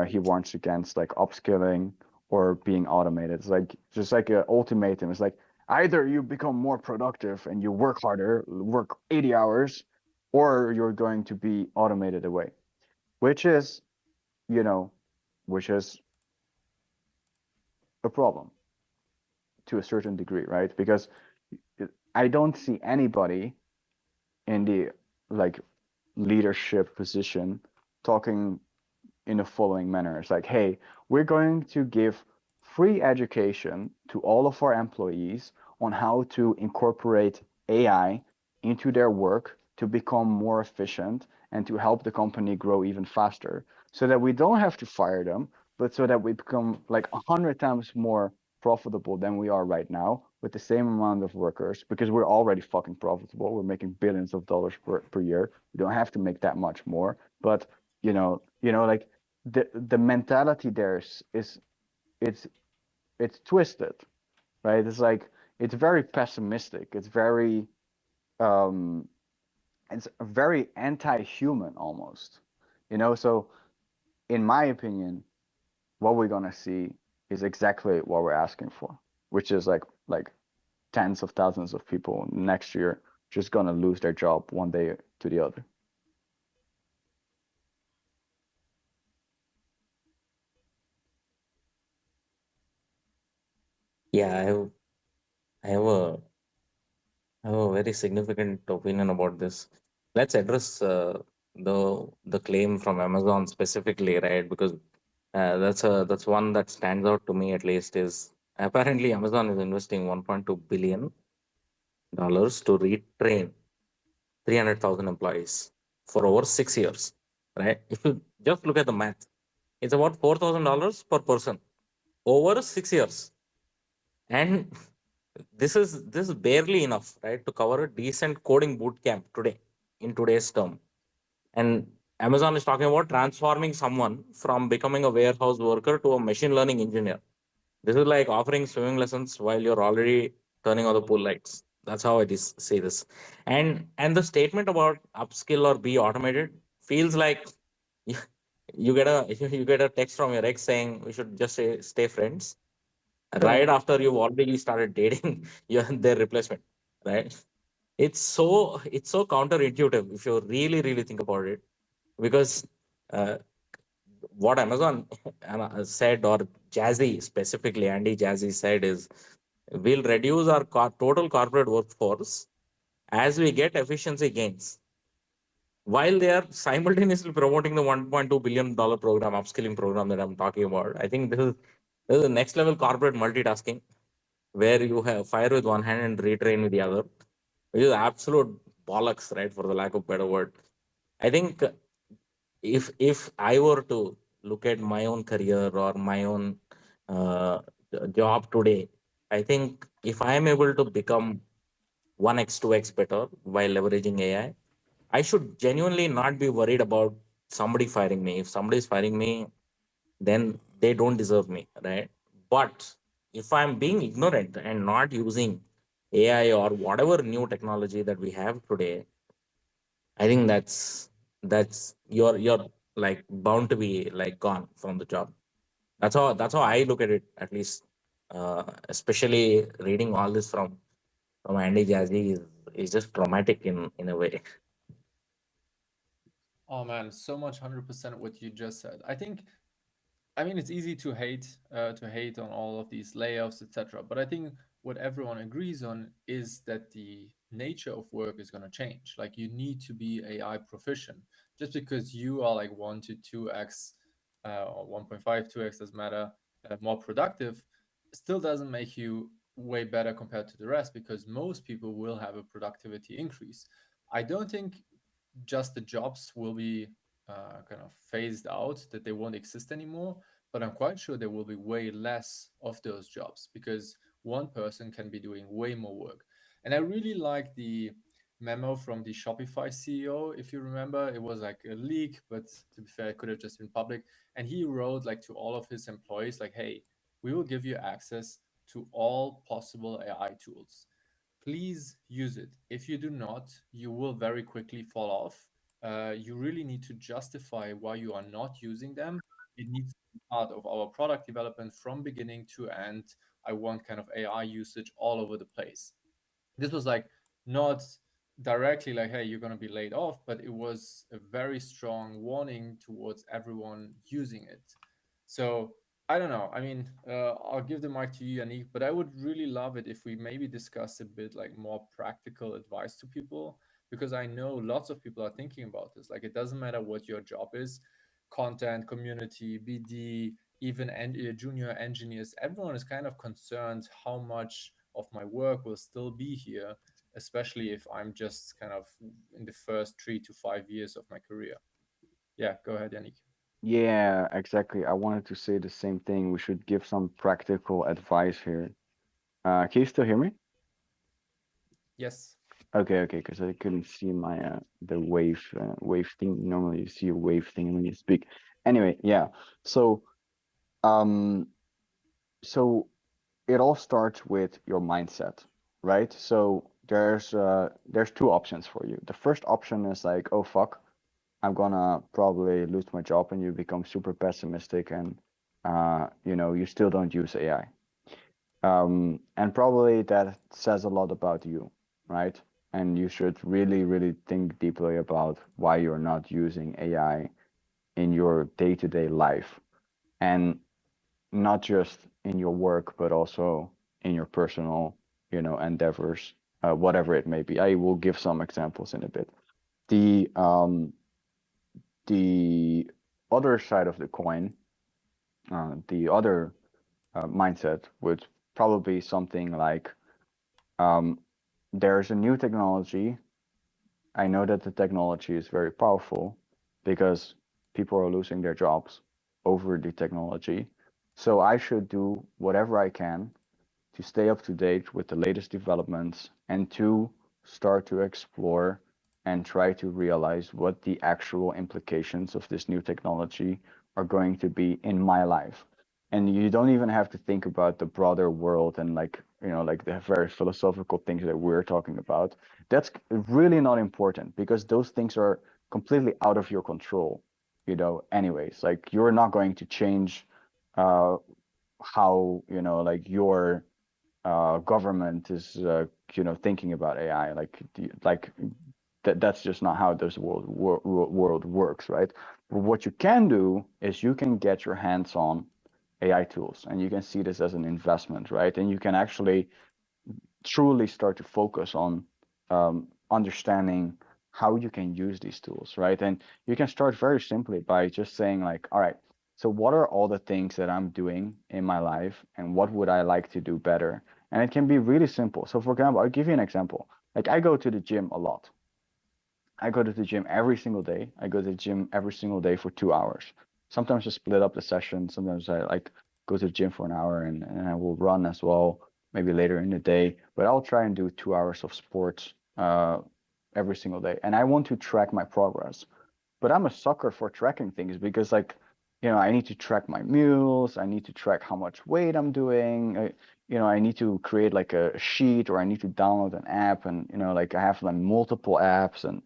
he warns against like upskilling or being automated. It's like just like an ultimatum. It's like either you become more productive and you work harder, work 80 hours, or you're going to be automated away, which is, you know, which is a problem to a certain degree, right? Because I don't see anybody in the like leadership position talking in the following manner. It's like, hey, we're going to give free education to all of our employees on how to incorporate AI into their work to become more efficient and to help the company grow even faster, so that we don't have to fire them, but so that we become like 100 times more profitable than we are right now with the same amount of workers, because we're already fucking profitable. We're making billions of dollars per year. We don't have to make that much more. But like the mentality there is it's it's twisted, right? It's like it's very pessimistic. Um it's very anti-human almost. So in my opinion, what we're gonna see is exactly what we're asking for, which is like tens of thousands of people next year just gonna lose their job one day to the other. Yeah, I have a I have a very significant opinion about this. Let's address the claim from Amazon specifically, right? Because that's one that stands out to me at least. Is apparently Amazon is investing 1.2 billion dollars to retrain 300,000 employees for over 6 years, right? If you just look at the math, it's about $4,000 per person over 6 years, and this is barely enough, right, to cover a decent coding boot camp today in today's term. And Amazon is talking about transforming someone from becoming a warehouse worker to a machine learning engineer. This is like offering swimming lessons while you're already turning on the pool lights. That's how say this. And the statement about upskill or be automated feels like you, you get a you get a text from your ex saying we should just stay friends right after you've already started dating their replacement, right? It's so counterintuitive if you really think about it, because uh, what Amazon said, or Jazzy specifically, Andy Jazzy said, is we'll reduce our total corporate workforce as we get efficiency gains, while they are simultaneously promoting the $1.2 billion program, upskilling program that I'm talking about. I think this is the next level corporate multitasking, where you have fire with one hand and retrain with the other, which is absolute bollocks, right? For the lack of better word. I think if I were to look at my own career or my own uh, job today, I think if I am able to become 1x 2x better while leveraging AI, I should genuinely not be worried about somebody firing me. If somebody is firing me, then they don't deserve me, right? But if I'm being ignorant and not using AI or whatever new technology that we have today, I think that's you're like bound to be like gone from the job. That's how I look at it, at least. Especially reading all this from Andy Jazzy is just traumatic in a way. Oh man, so much 100% what you just said. I mean, it's easy to hate on all of these layoffs, etc. But I think what everyone agrees on is that the nature of work is going to change. Like you need to be AI proficient. Just because you are like 1 to 2x or 1.5, 2x doesn't matter, more productive, still doesn't make you way better compared to the rest because most people will have a productivity increase. I don't think just the jobs will be kind of phased out, that they won't exist anymore. But I'm quite sure there will be way less of those jobs because one person can be doing way more work. And I really like the memo from the Shopify CEO. If you remember, it was like a leak, but to be fair, it could have just been public. And he wrote like to all of his employees, like, hey, we will give you access to all possible AI tools. Please use it. If you do not, you will very quickly fall off. You really need to justify why you are not using them. It needs to be part of our product development from beginning to end. I want kind of AI usage all over the place. This was like not directly like, hey, you're going to be laid off, but it was a very strong warning towards everyone using it. So I don't know. I mean, I'll give the mic to you, Yannick, but I would really love it if we maybe discuss a bit like more practical advice to people, because I know lots of people are thinking about this. Like, it doesn't matter what your job is, content, community, BD, even junior engineers, everyone is kind of concerned how much of my work will still be here especially if I'm just kind of in the first 3 to 5 years of my career. Yeah, go ahead, Yannick. Yeah, exactly. I wanted to say the same thing. We should give some practical advice here. Can you still hear me? Yes. Okay, okay, because I couldn't see my the wave thing. Normally you see a wave thing when you speak. Anyway, yeah. So um so it all starts with your mindset, right? So there's two options for you. The first option is like, oh fuck, I'm gonna probably lose my job, and you become super pessimistic, and you still don't use AI. And probably that says a lot about you, right? And you should really, really think deeply about why you're not using AI in your day-to-day life, and not just in your work, but also in your personal, endeavors, whatever it may be. I will give some examples in a bit. The the other side of the coin, the other mindset would probably be something like, um, there's a new technology. I know that the technology is very powerful because people are losing their jobs over the technology. So I should do whatever I can to stay up to date with the latest developments and to start to explore and try to realize what the actual implications of this new technology are going to be in my life. And you don't even have to think about the broader world and, like, like the very philosophical things that we're talking about. That's really not important because those things are completely out of your control, anyways. Like, you're not going to change uh, how, like, your government is thinking about AI. Like that's just not how this world works, right? But what you can do is you can get your hands on AI tools, and you can see this as an investment, right? And you can actually truly start to focus on understanding how you can use these tools, right? And you can start very simply by just saying, like, all right, so what are all the things that I'm doing in my life, and what would I like to do better? And it can be really simple. So, for example, I'll give you an example. Like, I go to the gym a lot. I go to the gym every single day. I go to the gym every single day for 2 hours. Sometimes I split up the session. Sometimes I like go to the gym for an hour, and I will run as well, maybe later in the day. But I'll try and do 2 hours of sports every single day. And I want to track my progress. But I'm a sucker for tracking things because, like, I need to track my meals. I need to track how much weight I'm doing. I need to create like a sheet, or I need to download an app, and like I have like multiple apps, and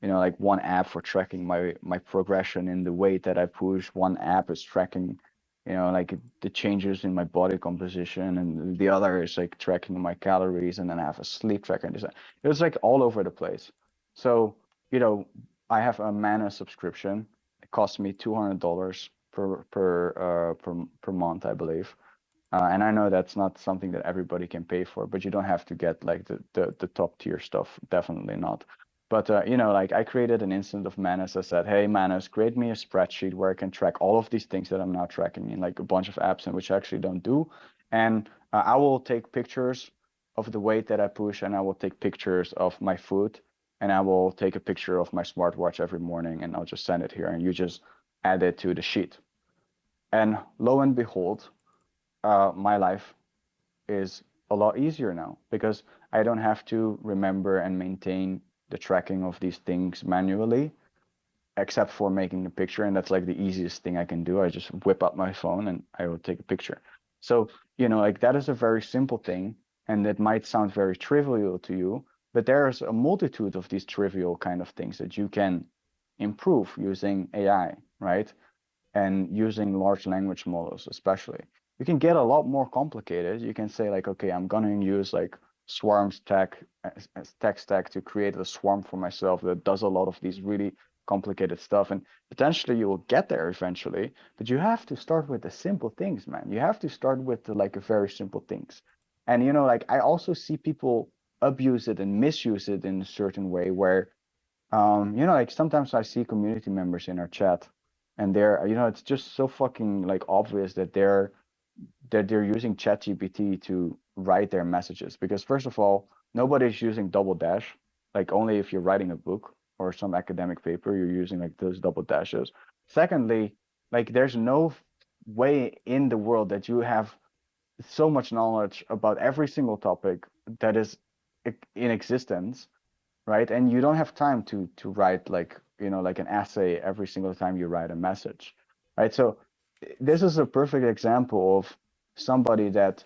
like one app for tracking my progression in the weight that I push. One app is tracking, like the changes in my body composition, and the other is like tracking my calories, and then I have a sleep tracker. And it's like all over the place. So, you know, I have a Mana subscription. It costs me $200 per month, I believe. And I know that's not something that everybody can pay for, but you don't have to get like the top tier stuff. Definitely not. But like, I created an instance of Manus. I said, hey Manus, create me a spreadsheet where I can track all of these things that I'm now tracking in like a bunch of apps, and which I actually don't do. And I will take pictures of the weight that I push, and I will take pictures of my food, and I will take a picture of my smartwatch every morning, and I'll just send it here, and you just add it to the sheet. And lo and behold, my life is a lot easier now because I don't have to remember and maintain the tracking of these things manually, except for making a picture. And that's like the easiest thing I can do. I just whip up my phone and I will take a picture. So, like, that is a very simple thing. And that might sound very trivial to you, but there's a multitude of these trivial kind of things that you can improve using AI, right? And using large language models, especially. You can get a lot more complicated. You can say, like, okay, I'm gonna use like swarms tech stack to create a swarm for myself that does a lot of these really complicated stuff, and potentially you will get there eventually. But you have to start with the simple things, man. You have to start with the, like, very simple things. And like, I also see people abuse it and misuse it in a certain way where, like, sometimes I see community members in our chat, and it's just so fucking like obvious that they're using ChatGPT to write their messages. Because first of all, Nobody's using double dash. Like only if you're writing a book or some academic paper, you're using like those double dashes. Secondly, like there's no way in the world that you have so much knowledge about every single topic that is in existence, right? And you don't have time to write like, like an essay every single time you write a message, right? So this is a perfect example of somebody that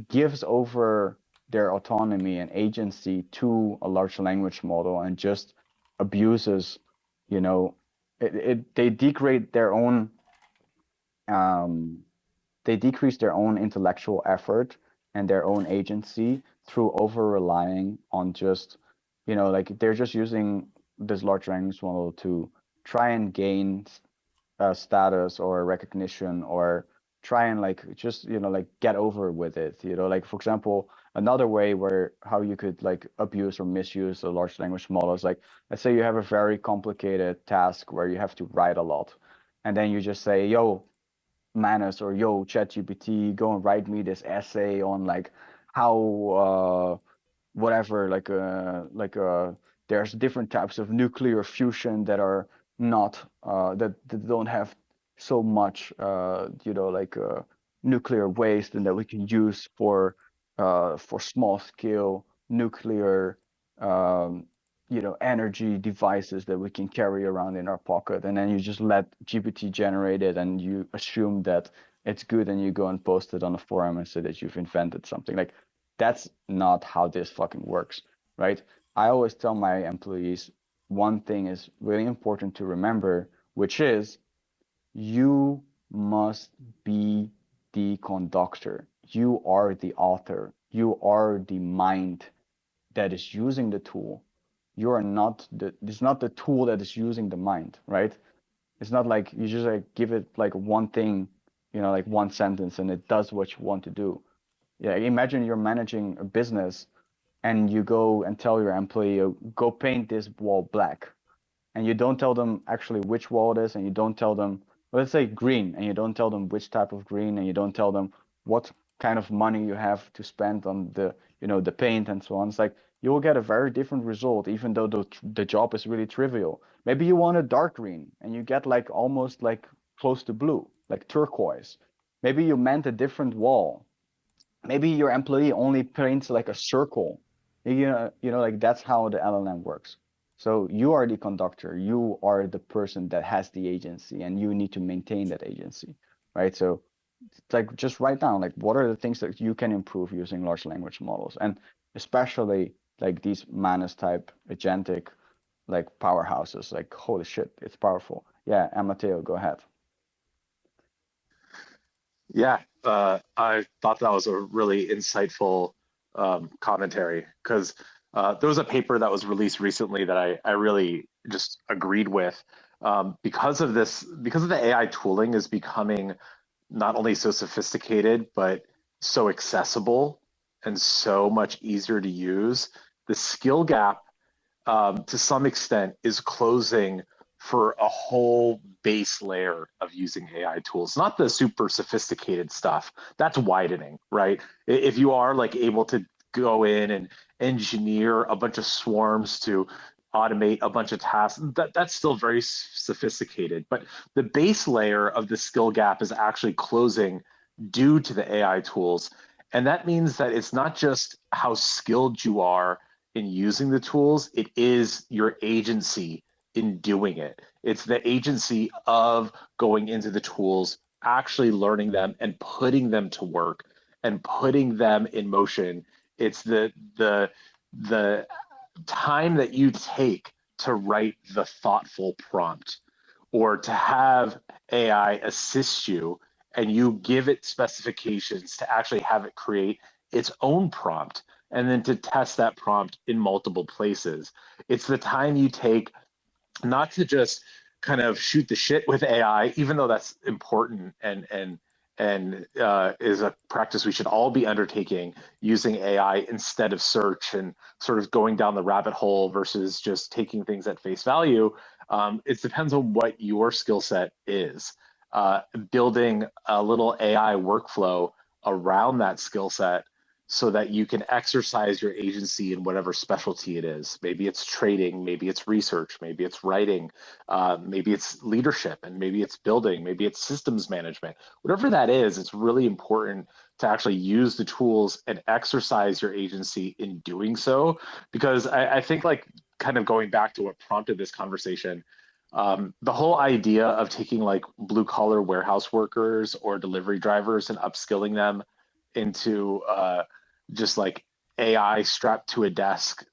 gives over their autonomy and agency to a large language model and just abuses, you know, they degrade their own um, they decrease their own intellectual effort and their own agency through over relying on just, like they're just using this large language model to try and gain status or recognition or try and like just like get over with it, like for example, another way where how you could like abuse or misuse a large language model is like, let's say you have a very complicated task where you have to write a lot, and then you just say, yo, Manus, or yo, ChatGPT, go and write me this essay on like how whatever, there's different types of nuclear fusion that are not that don't have so much nuclear waste, and that we can use for small scale nuclear um, energy devices that we can carry around in our pocket. And then you just let GPT generate it, and you assume that it's good, and you go and post it on a forum and say that you've invented something. Like, that's not how this fucking works, right? I always tell my employees one thing is really important to remember, which is you must be the conductor. You are the author. You are the mind that is using the tool. You are not it's not the tool that is using the mind, right? It's not like you just like give it like one thing, like one sentence, and it does what you want to do. Yeah, imagine you're managing a business and you go and tell your employee, "Oh, go paint this wall black." And you don't tell them actually which wall it is, and you don't tell them, well, let's say green, and you don't tell them which type of green, and you don't tell them what kind of money you have to spend on the paint and so on. It's like you will get a very different result, even though the job is really trivial. Maybe you want a dark green, and you get like almost like close to blue, like turquoise. Maybe you meant a different wall. Maybe your employee only paints like a circle. Like that's how the LLM works. So you are the conductor. You are the person that has the agency, and you need to maintain that agency, right? So it's like just write down like what are the things that you can improve using large language models, and especially like these Manus type agentic like powerhouses. Like holy shit, it's powerful. Yeah, and Matteo, go ahead. Yeah, I thought that was a really insightful commentary because there was a paper that was released recently that I really just agreed with because of this, because of the AI tooling is becoming not only so sophisticated, but so accessible and so much easier to use. The skill gap to some extent is closing for a whole base layer of using AI tools, not the super sophisticated stuff. That's widening, right? If you are like able to go in and engineer a bunch of swarms to automate a bunch of tasks, that's still very sophisticated. But the base layer of the skill gap is actually closing due to the AI tools. And that means that it's not just how skilled you are in using the tools, it is your agency in doing it. It's the agency of going into the tools, actually learning them and putting them to work and putting them in motion. It's the time that you take to write the thoughtful prompt or to have AI assist you and you give it specifications to actually have it create its own prompt and then to test that prompt in multiple places. It's the time you take not to just kind of shoot the shit with AI, even though that's important and is a practice we should all be undertaking, using AI instead of search and sort of going down the rabbit hole versus just taking things at face value. It depends on what your skill set is. Building a little AI workflow around that skill set so that you can exercise your agency in whatever specialty it is. Maybe it's trading, maybe it's research, maybe it's writing, maybe it's leadership, and maybe it's building, maybe it's systems management. Whatever that is, it's really important to actually use the tools and exercise your agency in doing so. Because I think, like, kind of going back to what prompted this conversation, the whole idea of taking like blue collar warehouse workers or delivery drivers and upskilling them into just like AI strapped to a desk.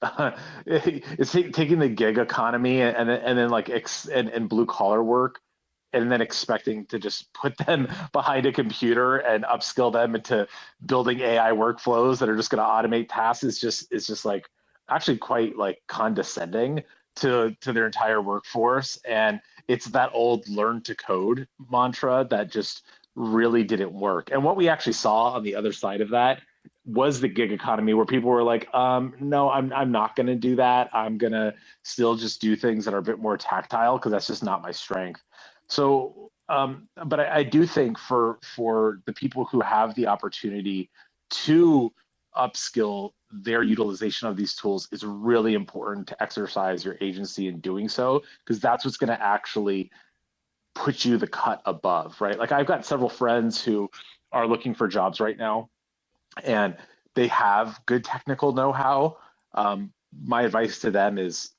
It's taking the gig economy and then like and blue collar work, and then expecting to just put them behind a computer and upskill them into building AI workflows that are just going to automate tasks is just like actually quite like condescending to their entire workforce. And it's that old learn to code mantra that just really didn't work. And what we actually saw on the other side of that was the gig economy, where people were like, no, I'm not going to do that. I'm going to still just do things that are a bit more tactile because that's just not my strength. So, but I do think for the people who have the opportunity to upskill their utilization of these tools, it's really important to exercise your agency in doing so, because that's what's going to actually put you the cut above, right? Like, I've got several friends who are looking for jobs right now, and they have good technical know-how. My advice to them is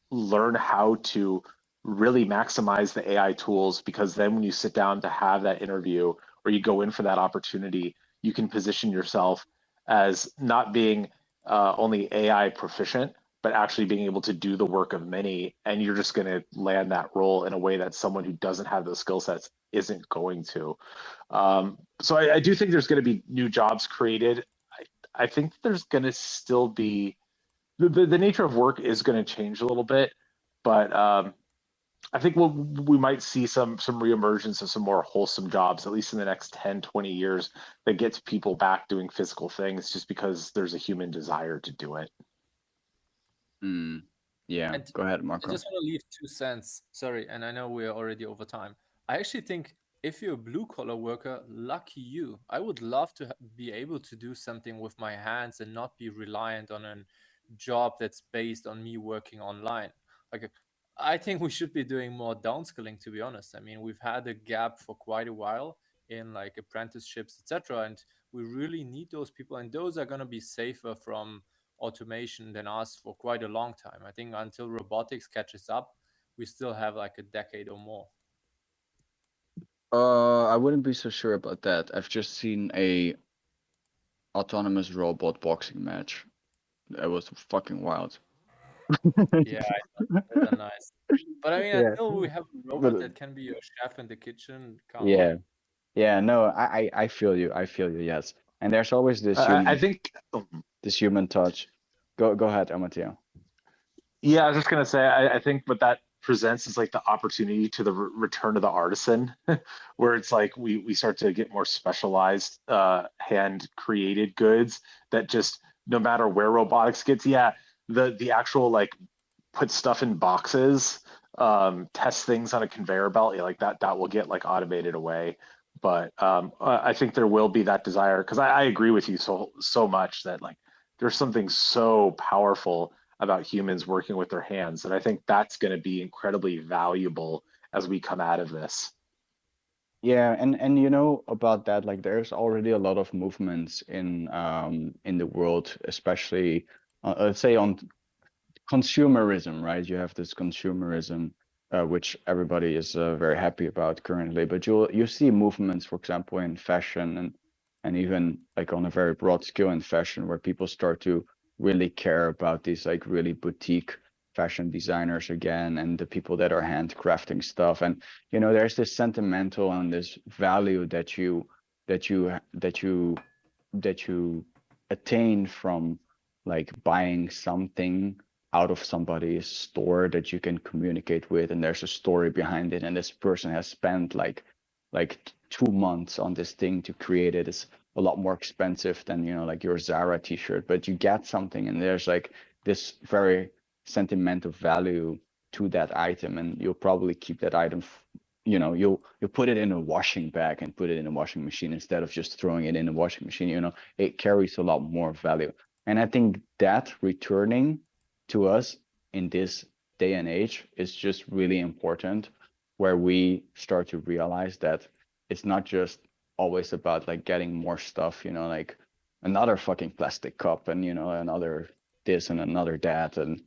learn how to really maximize the AI tools, because then when you sit down to have that interview or you go in for that opportunity, you can position yourself as not being only AI proficient, but actually being able to do the work of many. And you're just going to land that role in a way that someone who doesn't have those skill sets isn't going to. So I do think there's going to be new jobs created. I think there's going to still be the nature of work is going to change a little bit, but I think we might see some reemergence of some more wholesome jobs, at least in the next 10, 20 years, that gets people back doing physical things just because there's a human desire to do it. Yeah, And go ahead, I Marco. just want to leave 2 cents. Sorry, and I know we're already over time. I actually think if you're a blue collar worker, lucky you. I would love to be able to do something with my hands and not be reliant on a job that's based on me working online. Like, I think we should be doing more downskilling, to be honest. I mean, we've had a gap for quite a while in like apprenticeships, etc., and we really need those people, and those are going to be safer from automation than us for quite a long time. I think until robotics catches up, we still have like a decade or more. I wouldn't be so sure about that. I've just seen a autonomous robot boxing match. That was fucking wild. Yeah, I know. Those are nice. But I mean, Yeah, until we have a but robot that can be your chef in the kitchen, come on. yeah, yeah. No, I feel you. I feel you. Yes, and there's always I think this human touch. Go ahead, Amateo. Yeah, I was just gonna say, I think what that presents is like the opportunity to the return of the artisan, where it's like we start to get more specialized, hand created goods that just, no matter where robotics gets, yeah, the actual like put stuff in boxes, test things on a conveyor belt, yeah, like that will get like automated away. But I think there will be that desire, because I agree with you so much that like there's something so powerful about humans working with their hands, and I think that's going to be incredibly valuable as we come out of this. Yeah, and you know about that, like there's already a lot of movements in the world, especially let's say on consumerism, right? You have this consumerism, which everybody is very happy about currently. But you see movements, for example, in fashion and even like on a very broad scale in fashion, where people start to really care about these like really boutique fashion designers again, and the people that are handcrafting stuff. And you know, there's this sentimental and this value that you attain from like buying something out of somebody's store that you can communicate with, and there's a story behind it, and this person has spent like 2 months on this thing to create it. It's a lot more expensive than, you know, like your Zara t-shirt, but you get something, and there's like this very sentimental value to that item, and you'll probably keep that item you put it in a washing bag and put it in a washing machine instead of just throwing it in a washing machine. It carries a lot more value. And I think that returning to us in this day and age is just really important, where we start to realize that it's not just always about like getting more stuff, like another fucking plastic cup and another this and another that. And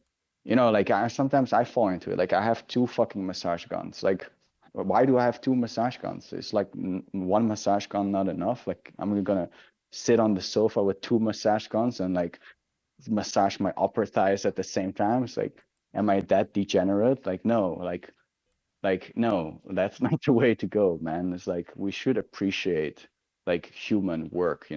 like sometimes I fall into it. Like I have two fucking massage guns. Like why do I have two massage guns? It's like one massage gun not enough. Like I'm gonna sit on the sofa with two massage guns and like massage my upper thighs at the same time. It's like, am I that degenerate? Like no, like no, that's not the way to go, man. It's like we should appreciate like human work,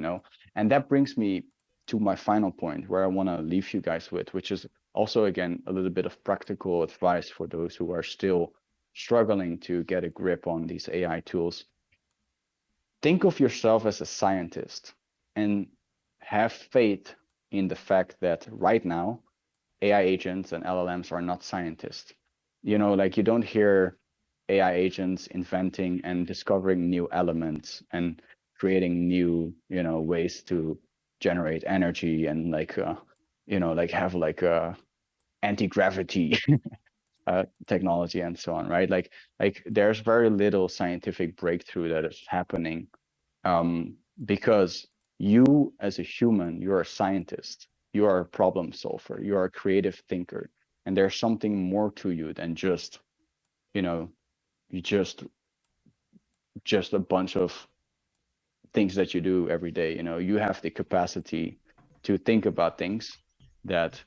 And that brings me to my final point where I want to leave you guys with, which is also again a little bit of practical advice for those who are still struggling to get a grip on these AI tools. Think of yourself as a scientist and have faith in the fact that right now AI agents and LLMs are not scientists. Like you don't hear AI agents inventing and discovering new elements and creating new, ways to generate energy and like, like have like a anti-gravity technology and so on, right? Like there's very little scientific breakthrough that is happening because you as a human, you're a scientist, you are a problem solver, you are a creative thinker, and there's something more to you than just, you just a bunch of things that you do every day. You have the capacity to think about things that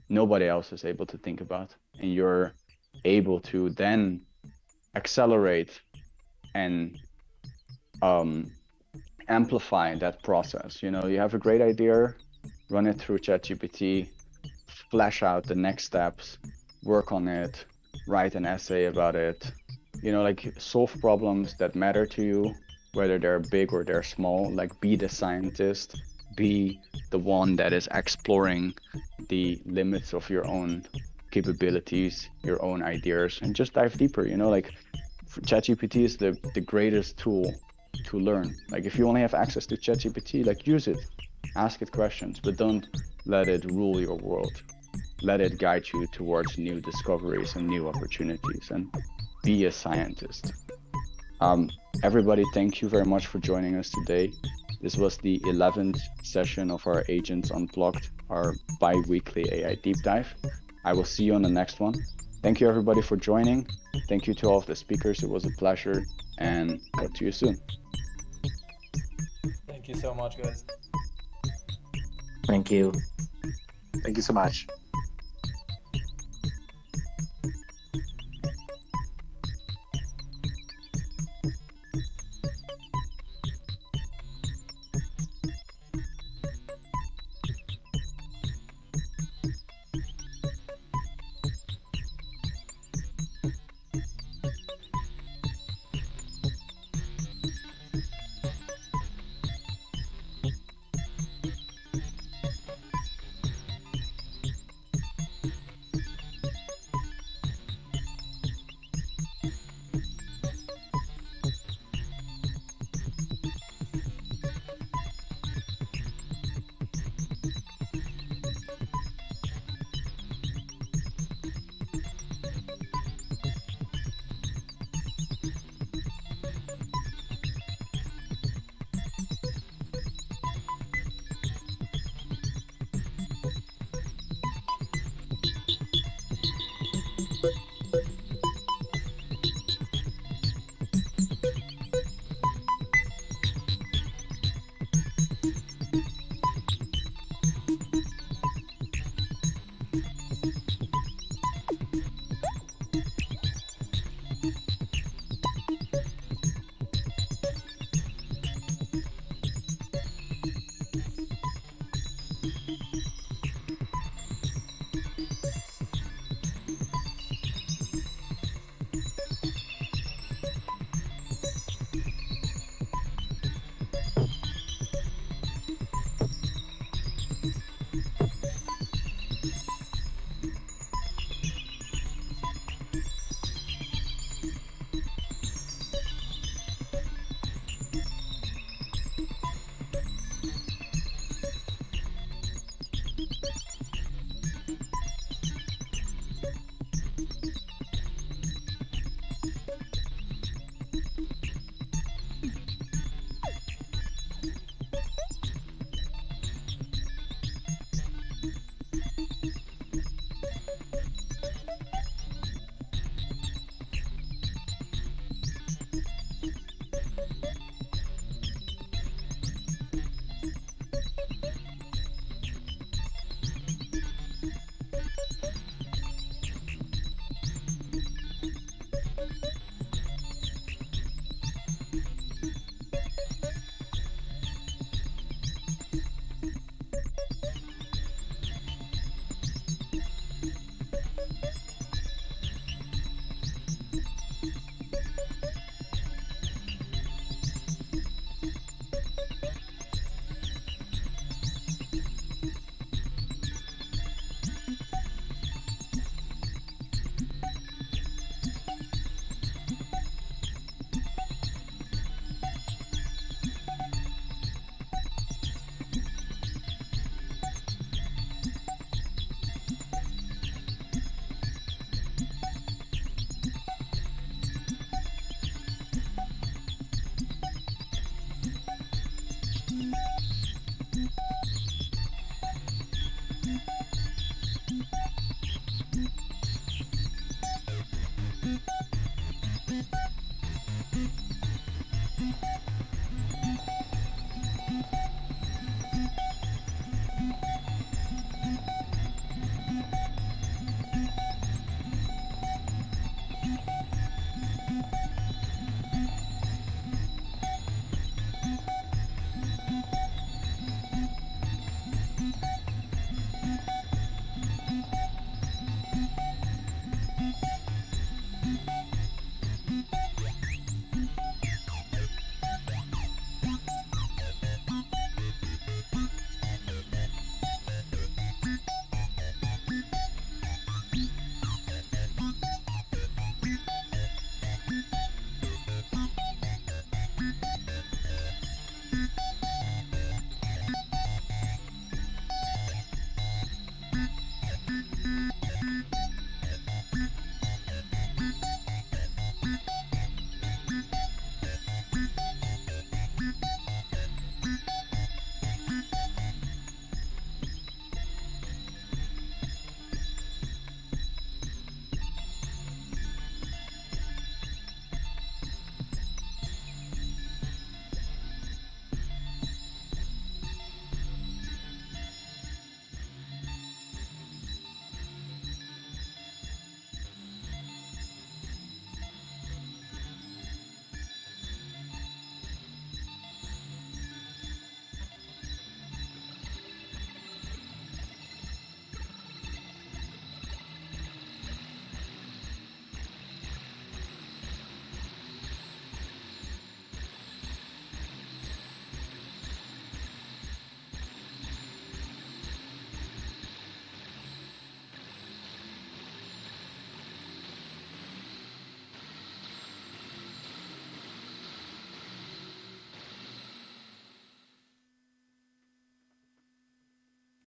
nobody else is able to think about, and you're able to then accelerate and amplify that process. You have a great idea, run it through ChatGPT, flesh out the next steps, work on it, write an essay about it, like solve problems that matter to you, whether they're big or they're small. Like be the scientist, be the one that is exploring the limits of your own capabilities, your own ideas, and just dive deeper. Like ChatGPT is the greatest tool to learn. Like if you only have access to ChatGPT, like use it, ask it questions, but don't let it rule your world. Let it guide you towards new discoveries and new opportunities, and be a scientist. Everybody, thank you very much for joining us today. This was the 11th session of our Agents Unplugged, our bi-weekly AI deep dive. I will see you on the next one. Thank you everybody for joining. Thank you to all of the speakers. It was a pleasure, and talk to you soon. Thank you so much, guys. Thank you. Thank you so much.